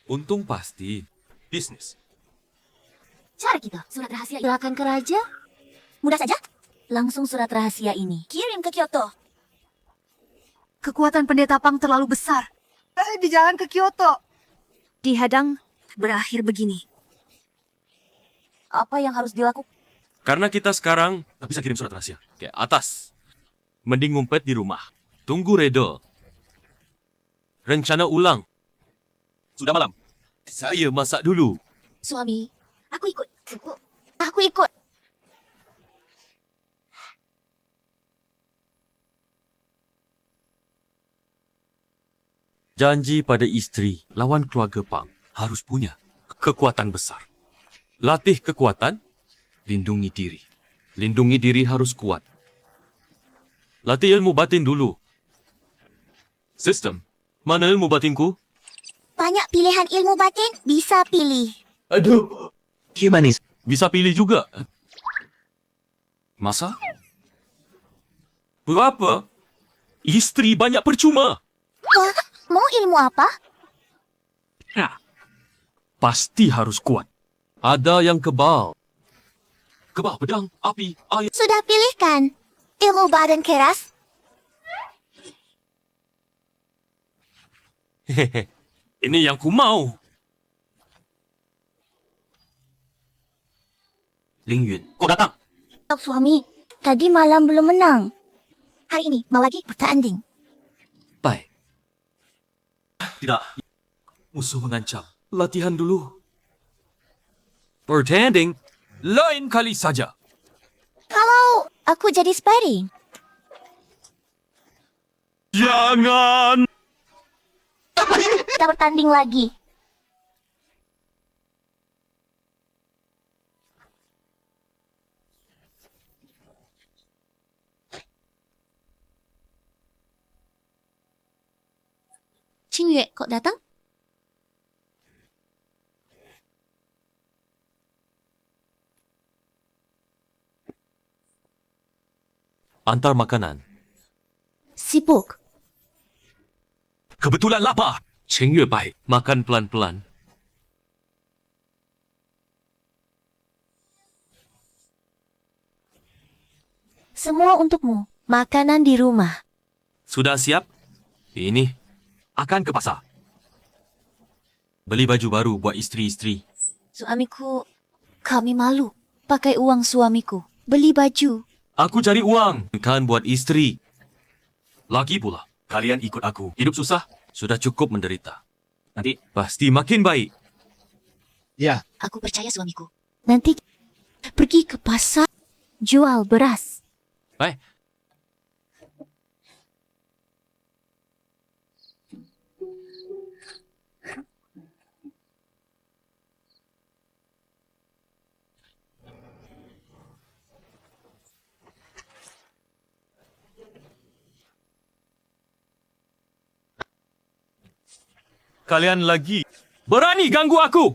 Untung pasti. Bisnis. Cara kita, surat rahasia silakan ke raja. Mudah saja. Langsung surat rahasia ini kirim ke Kyoto. Kekuatan pendeta Pang terlalu besar. Di jalan ke Kyoto. Dihadang berakhir begini. Apa yang harus dilakukan? Karena kita sekarang tak bisa kirim surat rahasia ke atas. Mending ngumpet di rumah. Tunggu reda. Rencana ulang. Sudah malam. Saya masak dulu. Suami, aku ikut. Aku ikut. Janji pada isteri lawan keluarga Pang harus punya kekuatan besar. Latih kekuatan, lindungi diri. Lindungi diri harus kuat. Latih ilmu batin dulu. Sistem, mana ilmu batinku? Banyak pilihan ilmu batin, bisa pilih. Aduh, gimana? Bisa pilih juga. Masa? Berapa? Isteri banyak percuma. Wah, mau ilmu apa? Pasti harus kuat. Ada yang kebal. Kebal pedang, api, air. Sudah pilihkan. Ilmu badan keras. Hehehe, ini yang ku mau. Ling Yun, kau datang. Suami, tadi malam belum menang. Hari ini mau lagi bertanding. Baik. Tidak. Musuh mengancam. Latihan dulu. Bertanding lain kali saja. Kalau aku jadi sparring. Jangan. Kita bertanding lagi. Qingyue, kok datang? Antar makanan. Sibuk. Kebetulan lapar. Cheng Yue baik. Makan pelan-pelan. Semua untukmu. Makanan di rumah. Sudah siap? Ini. Akan ke pasar. Beli baju baru buat isteri-isteri. Suamiku, kami malu. Pakai uang suamiku. Beli baju. Aku cari uang. Kan buat isteri. Lagi pula, kalian ikut aku. Hidup susah, sudah cukup menderita. Nanti pasti makin baik. Ya. Aku percaya suamiku. Nanti pergi ke pasar. Jual beras. Baik. Kalian lagi berani ganggu aku?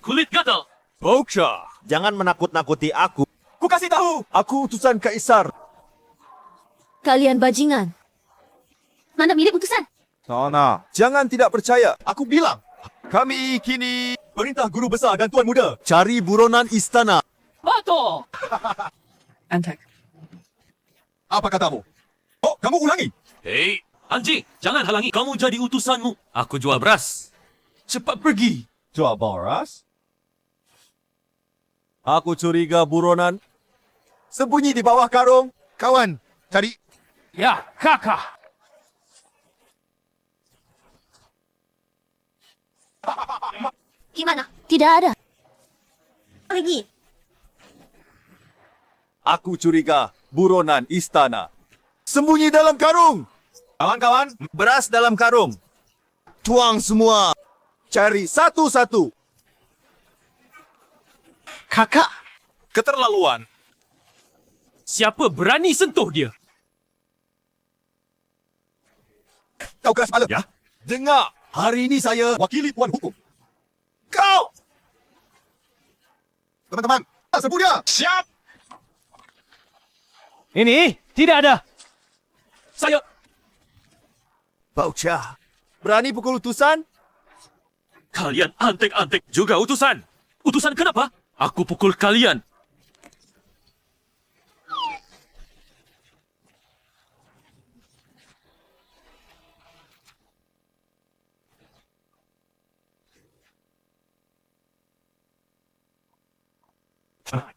Kulit gatal. Boksha, jangan menakut-nakuti aku. Ku kasih tahu, aku utusan Kaisar. Kalian bajingan. Mana mirip utusan? Nona, jangan tidak percaya. Aku bilang, kami kini perintah guru besar dan tuan muda. Cari buronan istana. Betul. Antek. Apa katamu? Oh, kamu ulangi. Hei, anjing, jangan halangi. Kamu jadi utusanmu. Aku jual beras. Cepat pergi. Jual beras? Aku curiga buronan sembunyi di bawah karung. Kawan, cari. Ya, kakak. Gimana? Tidak ada. Pergi. Aku curiga buronan istana sembunyi dalam karung. Kawan-kawan, beras dalam karung. Tuang semua. Cari satu-satu. Kakak. Keterlaluan. Siapa berani sentuh dia? Kau keras kepala. Ya. Dengar, hari ini saya wakili tuan hukum. Kau! Teman-teman, serbu dia. Siap! Ini tidak ada. Saya... Baucha. Berani pukul utusan? Kalian antek-antek juga utusan. Utusan kenapa? Aku pukul kalian.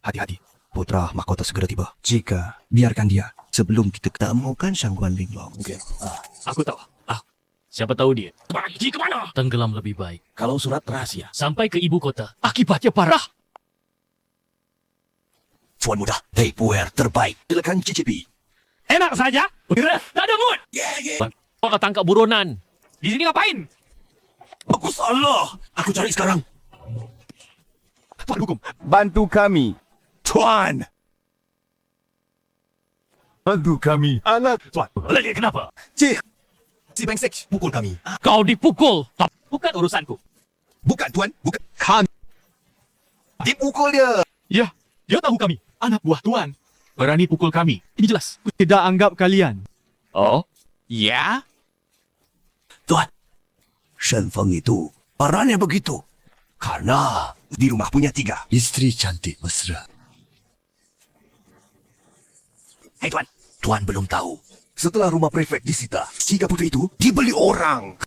Hati-hati. Putra mahkota segera tiba. Jika biarkan dia sebelum kita ketemukan Shangguan Linglong. Okay. Aku tahu. Siapa tahu dia pergi ke mana? Tenggelam lebih baik. Kalau surat rahasia. Sampai ke ibu kota. Akibatnya parah. Tuan muda, Tupperware terbaik. Silakan cicipi. Enak saja. Tak ada mood. Kau tangkap buronan. Di sini ngapain? Aku salah. Aku cari sekarang. Tuan hukum, bantu kami. Tuan! Bantu kami. Anak tuan. Lagi kenapa? Cik, si Bengsek pukul kami. Kau dipukul. Bukan urusanku. Bukan tuan, bukan. Kan. Dipukul dia. Ya, dia tahu kami. Anak buah tuan. Berani pukul kami. Ini jelas. Tidak anggap kalian. Oh? Ya? Tuan, Shen Feng itu perannya begitu. Karena di rumah punya 3 istri cantik mesra. Hei tuan, tuan belum tahu. Setelah rumah prefek disita, 3 putri itu dibeli orang.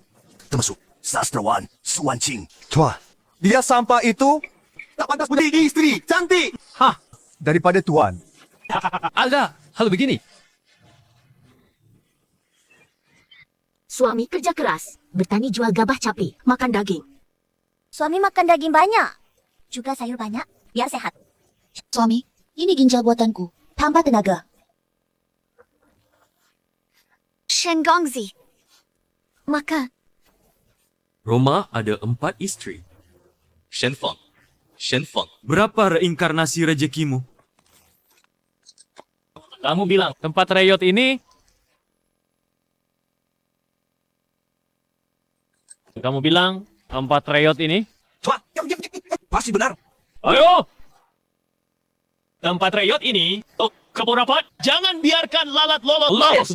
Termasuk sastrawan Suan Qing. Tuan, dia sampah itu tak pantas punya istri cantik. Hah, daripada tuan. Alda, hal begini. Suami kerja keras, bertani jual gabah capi, makan daging. Suami makan daging banyak. Juga sayur banyak, biar sehat. Suami, ini ginjal buatanku. Tambah tenaga. Shen Gongzi. Makan. Roma ada 4 isteri. Shen Feng. Berapa reinkarnasi rezekimu? Kamu bilang tempat reyot ini. Kamu bilang tempat reyot ini. Tuan, pasti benar. Ayo! Tempat reyot ini. Oh, kamu rapat. Jangan biarkan lalat lolos.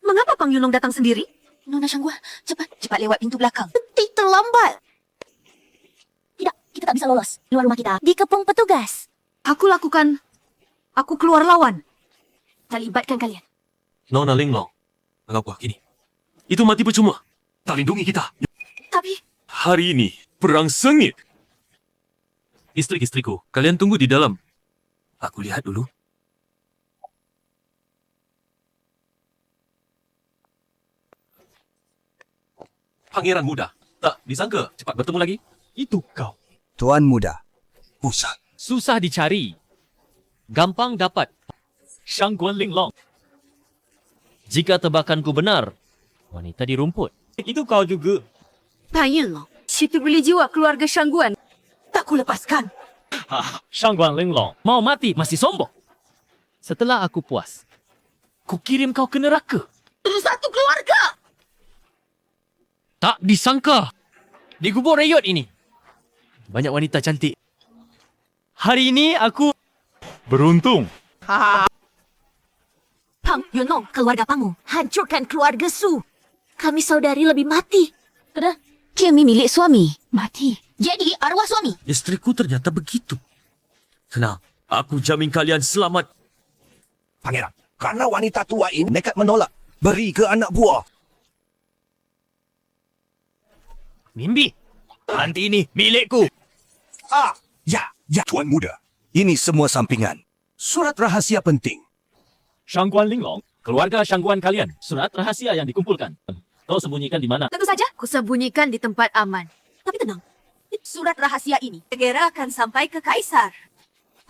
Mengapa Pang Yunong datang sendiri? Nona Shanggua, cepat lewat pintu belakang. Terlambat. Tidak, kita tak bisa lolos. Luar rumah kita dikepung petugas. Aku lakukan. Aku keluar lawan. Tak libatkan kalian. Nona Linglong. Anggap gua gini. Itu mati percuma. Tak lindungi kita. Tapi Hari ini, perang sengit. Istri-istriku, kalian tunggu di dalam. Aku lihat dulu. Pangeran muda. Tak disangka cepat bertemu lagi. Itu kau. Tuan muda, pusat. Susah dicari. Gampang dapat. Shangguan Linglong. Jika tebakanku benar, wanita di rumput. Itu kau juga. Pang Yunong, situ beli jiwa keluarga Shangguan. Tak ku lepaskan. Shangguan Linglong. Mau mati masih sombong. Setelah aku puas, ku kirim kau ke neraka. Satu keluarga. Tak disangka. Di gubuk reyot ini. Banyak wanita cantik. Hari ini aku Beruntung. Pang Yunong, keluarga Pangmu. Hancurkan keluarga Su. Kami saudari lebih mati. Sudah. Kami milik suami. Mati. Jadi arwah suami. Istriku ternyata begitu. Tenang, aku jamin kalian selamat. Pangeran, karena wanita tua ini nekat menolak. Beri ke anak buah. Mimbi. Nanti ini milikku. Ya, Tuan muda. Ini semua sampingan. Surat rahasia penting. Shangguan Linglong. Keluarga Shangguan kalian. Surat rahasia yang dikumpulkan. Kau sembunyikan di mana? Tentu saja, ku sembunyikan di tempat aman. Tapi tenang, surat rahasia ini segera akan sampai ke Kaisar.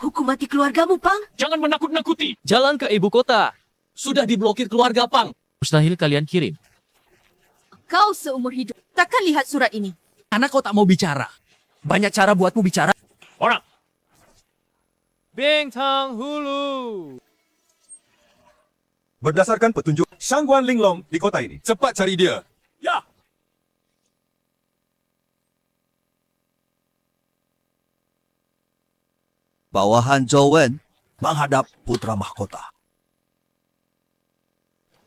Hukum mati keluargamu, Pang. Jangan menakut-nakuti. Jalan ke ibu kota. Sudah diblokir keluarga Pang. Mustahil kalian kirim. Kau seumur hidup takkan lihat surat ini. Karena kau tak mau bicara. Banyak cara buatmu bicara. Orang. Bintang Hulu. Berdasarkan petunjuk Shangguan Linglong di kota ini. Cepat cari dia. Ya. Bawahan Zhou menghadap putra mahkota.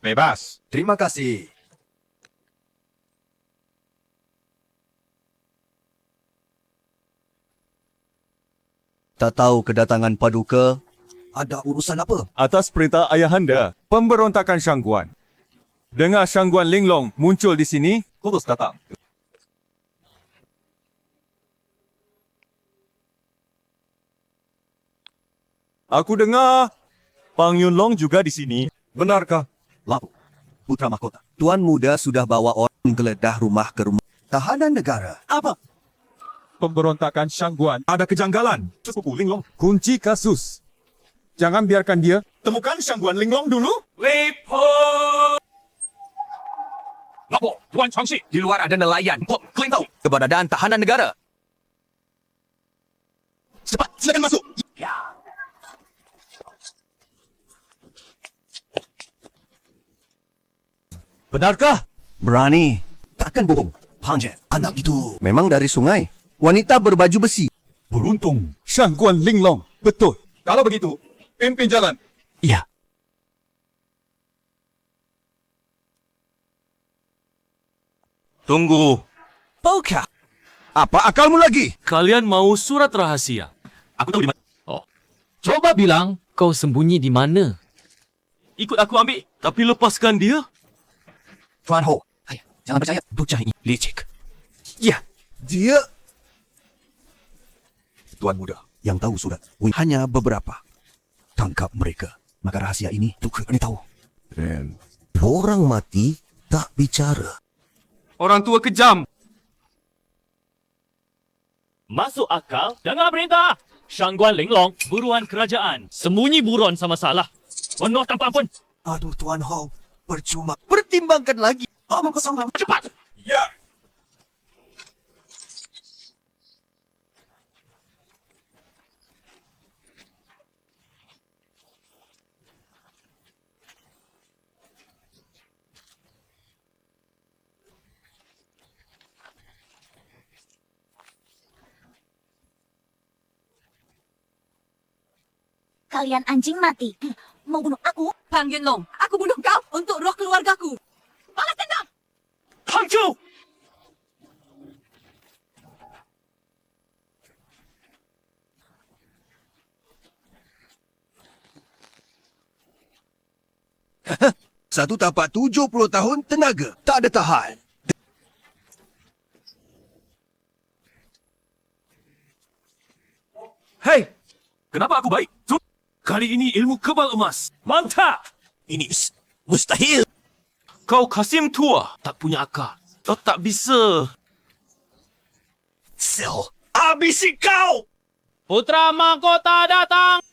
Bebas. Terima kasih. Tak tahu kedatangan Paduka ada urusan apa? Atas perintah ayahanda, pemberontakan Shangguan. Dengar Shangguan Linglong muncul di sini, terus datang. Aku dengar Pang Yunlong juga di sini. Benarkah? Lapu, putra mahkota. Tuan Muda sudah bawa orang menggeledah rumah ke rumah tahanan negara. Apa? Pemberontakan Shangguan ada kejanggalan. Sepupu Linglong. Kunci kasus. Jangan biarkan dia. Temukan Shangguan Linglong dulu. Lepo. Lapo, Tuan Changxi. Di luar ada nelayan. Kalian tahu keberadaan tahanan negara. Cepat, silakan masuk. Benarkah? Berani. Takkan bohong. Hangjet, anak itu memang dari sungai. Wanita berbaju besi. Beruntung. Shangguan Linglong. Betul. Kalau begitu, pimpin jalan. Iya. Tunggu. Paukah? Apa akalmu lagi? Kalian mau surat rahasia? Aku tahu di mana. Oh. Coba bilang kau sembunyi di mana. Ikut aku ambil. Tapi lepaskan dia. Tuan Ho, jangan percaya. Bocah ini licik. Ya, dia... Tuan Muda yang tahu surat. Hanya beberapa. Tangkap mereka. Maka rahasia ini untuk kalian tahu. Dan orang mati tak bicara. Orang tua kejam. Masuk akal. Dengar perintah. Shangguan Linglong, buruan kerajaan. Sembunyi buron sama salah. Penuh tanpa ampun. Aduh, Tuan Ho. Percuma. Pertimbangkan lagi. Omong kosong. Cepat. Ya. Kalian anjing mati. Mau bunuh aku? Pang Yunlong, aku bunuh kau untuk roh keluargaku. Balas dendam! Hangzhou! Satu tapak 70 tahun tenaga. Tak ada tahan. Hei! Kenapa aku baik? Kali ini ilmu kebal emas. Mantap! Ini mustahil. Kau Kasim tua. Tak punya akal. Kau tak bisa. Sel, habisi kau! Putra mahkota datang.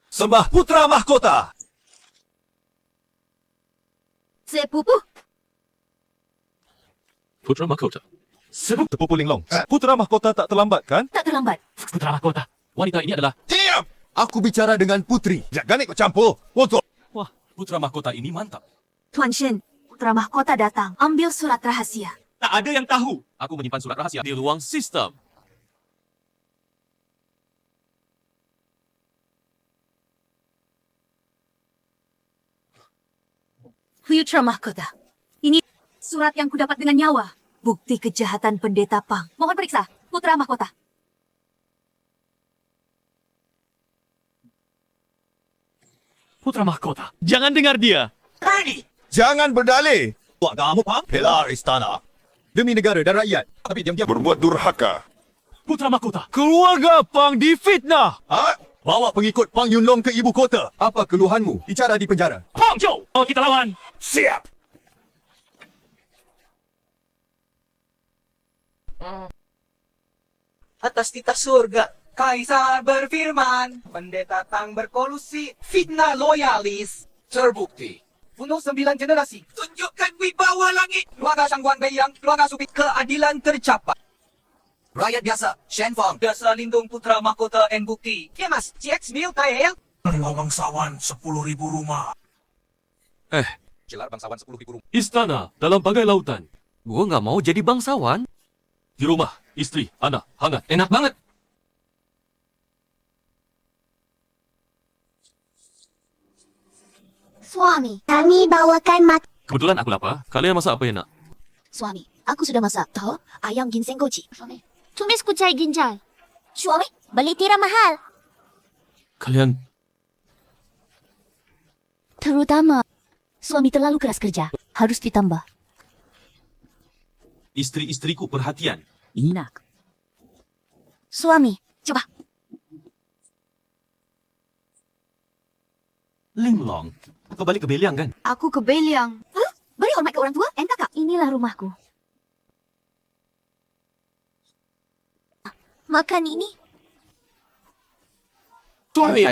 Sembah putra mahkota. Sepupu, Putra mahkota. Sepupu Linglong. Putra mahkota tak terlambat, kan? tak terlambat. Putra mahkota. Wanita ini adalah... Diam! Aku bicara dengan putri. Jangan ikut campur. Betul. Wah, putra mahkota ini mantap. Tuan Shen, putra mahkota datang. Ambil surat rahasia. Tak ada yang tahu. Aku menyimpan surat rahasia di ruang sistem. Putra mahkota. Ini surat yang kudapat dengan nyawa. Bukti kejahatan pendeta Pang. Mohon periksa, putra mahkota. Putra mahkota. Jangan dengar dia. Jangan berdalih. Buat kamu, Pang. Pilar istana. Demi negara dan rakyat. Tapi diam-diam berbuat durhaka. Putra mahkota. Keluarga Pang difitnah. Bawa pengikut Pang Yunlong ke ibu kota. Apa keluhanmu? Bicara di penjara. Hangzhou. Oh, kita lawan. Siap. atas titah surga. Kaisar berfirman, pendeta Tang berkolusi, fitnah loyalis. Terbukti. Bunuh 9 generasi. Tunjukkan wibawa langit. Keluarga Shangguan Beiyang, keluarga Supi, keadilan tercapai. Rakyat biasa, Shen Feng, dasar lindung putra mahkota and bukti. Ya mas, CX mil tael. Bangsawan 10,000 rumah. Gelar bangsawan 10,000 rumah. Istana dalam bagai lautan. Gua nggak mau jadi bangsawan. Di rumah, istri, anak, hangat, enak banget. Suami, kami bawakan Kebetulan aku lapar. Kalian masak apa enak? Suami, aku sudah masak. Tahu? Ayam ginseng goji. tumis kucai ginjal. Suami, beli tiram mahal. Kalian Terutama, suami terlalu keras kerja. Harus ditambah. istri-istriku perhatian. Inak. Suami, coba. Linglong, kau balik ke Beliang kan? Aku ke Beliang. Beri hormat ke orang tua, kakak. Inilah rumahku. Makan ini. Suami.